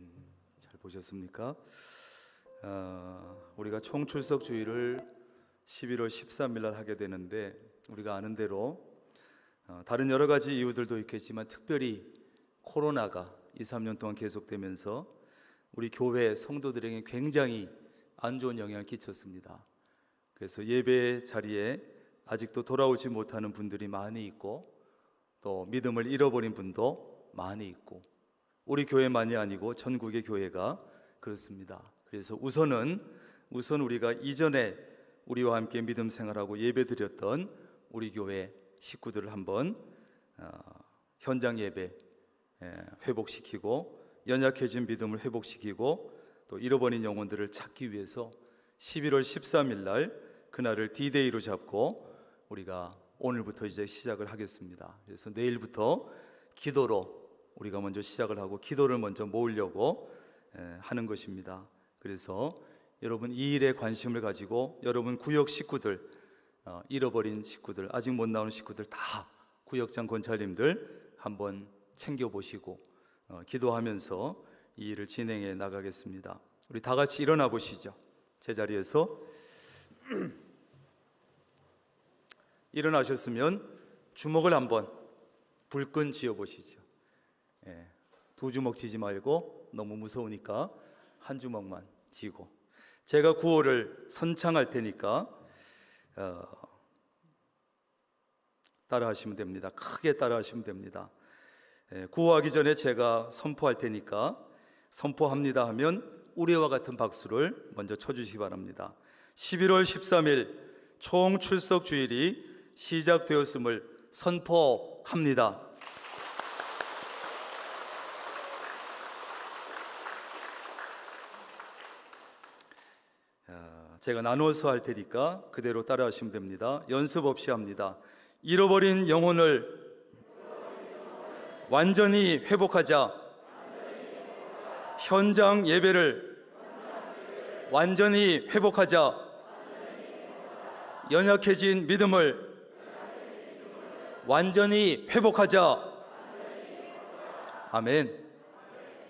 잘 보셨습니까? 우리가 총출석 주일을 11월 13일 날 하게 되는데, 우리가 아는 대로 다른 여러 가지 이유들도 있겠지만 특별히 코로나가 2, 3년 동안 계속되면서 우리 교회 성도들에게 굉장히 안 좋은 영향을 끼쳤습니다. 그래서 예배 자리에 아직도 돌아오지 못하는 분들이 많이 있고, 또 믿음을 잃어버린 분도 많이 있고, 우리 교회만이 아니고 전국의 교회가 그렇습니다. 그래서 우선 우리가 이전에 우리와 함께 믿음 생활하고 예배 드렸던 우리 교회 식구들을 한번 현장 예배 회복시키고, 연약해진 믿음을 회복시키고, 또 잃어버린 영혼들을 찾기 위해서 11월 13일 날 그날을 D-Day로 잡고 우리가 오늘부터 이제 시작을 하겠습니다. 그래서 내일부터 기도로 우리가 먼저 시작을 하고 기도를 먼저 모으려고 하는 것입니다. 그래서 여러분 이 일에 관심을 가지고 여러분 구역 식구들, 잃어버린 식구들, 아직 못 나오는 식구들 다 구역장 권찰님들 한번 챙겨보시고 기도하면서 이 일을 진행해 나가겠습니다. 우리 다 같이 일어나 보시죠. 제자리에서 일어나셨으면 주먹을 한번 불끈 쥐어 보시죠. 두 주먹 쥐지 말고 너무 무서우니까 한 주먹만 쥐고, 제가 구호를 선창할 테니까 따라하시면 됩니다. 크게 따라하시면 됩니다. 구호하기 전에 제가 선포할 테니까 선포합니다 하면 우레와 같은 박수를 먼저 쳐주시기 바랍니다. 11월 13일 총출석 주일이 시작되었음을 선포합니다. 제가 나눠서 할 테니까 그대로 따라하시면 됩니다. 연습 없이 합니다. 잃어버린 영혼을 완전히 회복하자. 현장 예배를 완전히 회복하자. 연약해진 믿음을 완전히 회복하자. 아멘.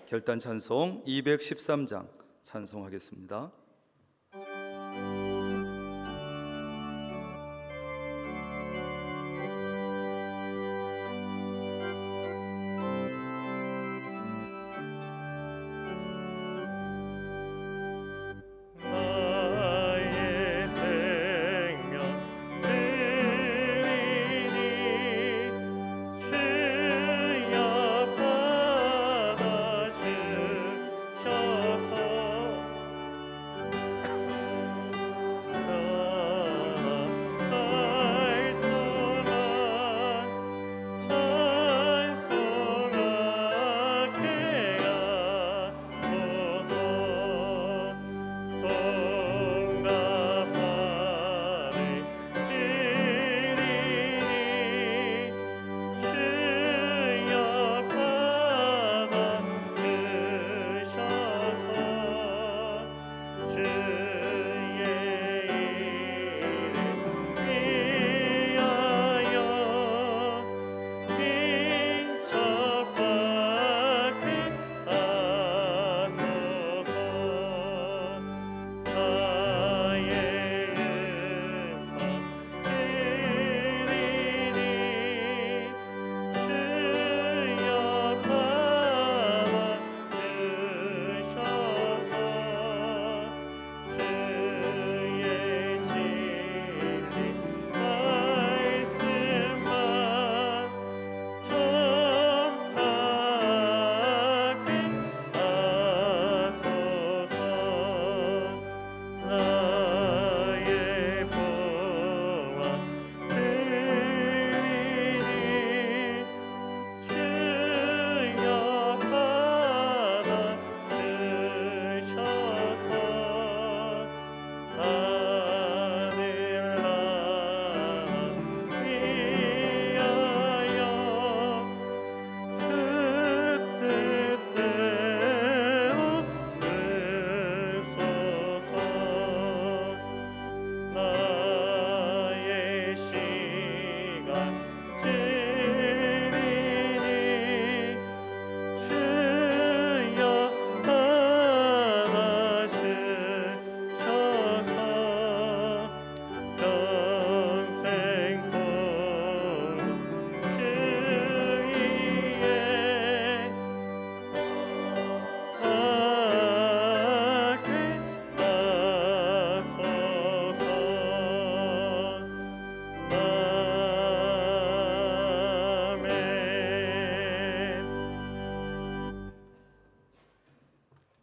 결단 찬송 213장 찬송하겠습니다.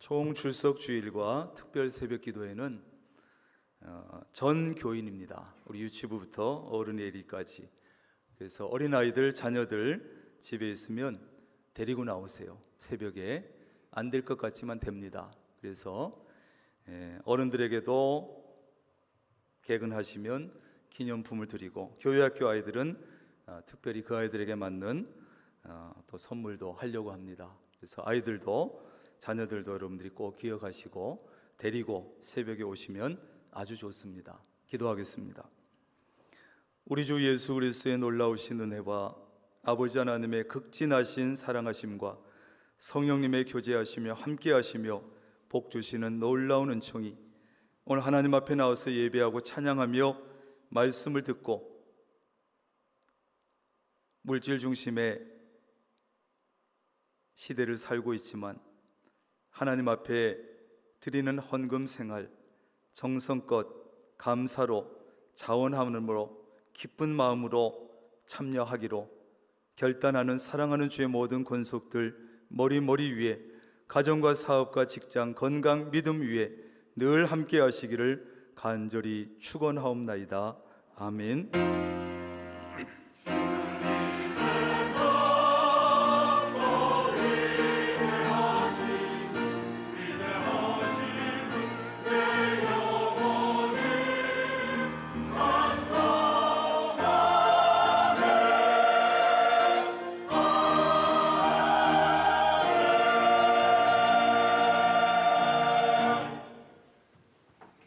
총 출석 주일과 특별 새벽 기도회는 전 교인입니다. 우리 유치부부터 어른 예리까지. 그래서 어린아이들, 자녀들 집에 있으면 데리고 나오세요. 새벽에 안 될 것 같지만 됩니다. 그래서 어른들에게도 개근하시면 기념품을 드리고, 교회학교 아이들은 특별히 그 아이들에게 맞는 또 선물도 하려고 합니다. 그래서 아이들도, 자녀들도 여러분들이 꼭 기억하시고 데리고 새벽에 오시면 아주 좋습니다. 기도하겠습니다. 우리 주 예수 그리스도의 놀라우신 은혜와 아버지 하나님의 극진하신 사랑하심과 성령님의 교제하시며 함께하시며 복 주시는 놀라운 은총이 오늘 하나님 앞에 나와서 예배하고 찬양하며 말씀을 듣고 물질 중심의 시대를 살고 있지만 하나님 앞에 드리는 헌금 생활 정성껏 감사로 자원함으로 기쁜 마음으로 참여하기로 결단하는 사랑하는 주의 모든 권속들 머리 위에 가정과 사업과 직장 건강 믿음 위에 늘 함께 하시기를 간절히 축원하옵나이다. 아멘.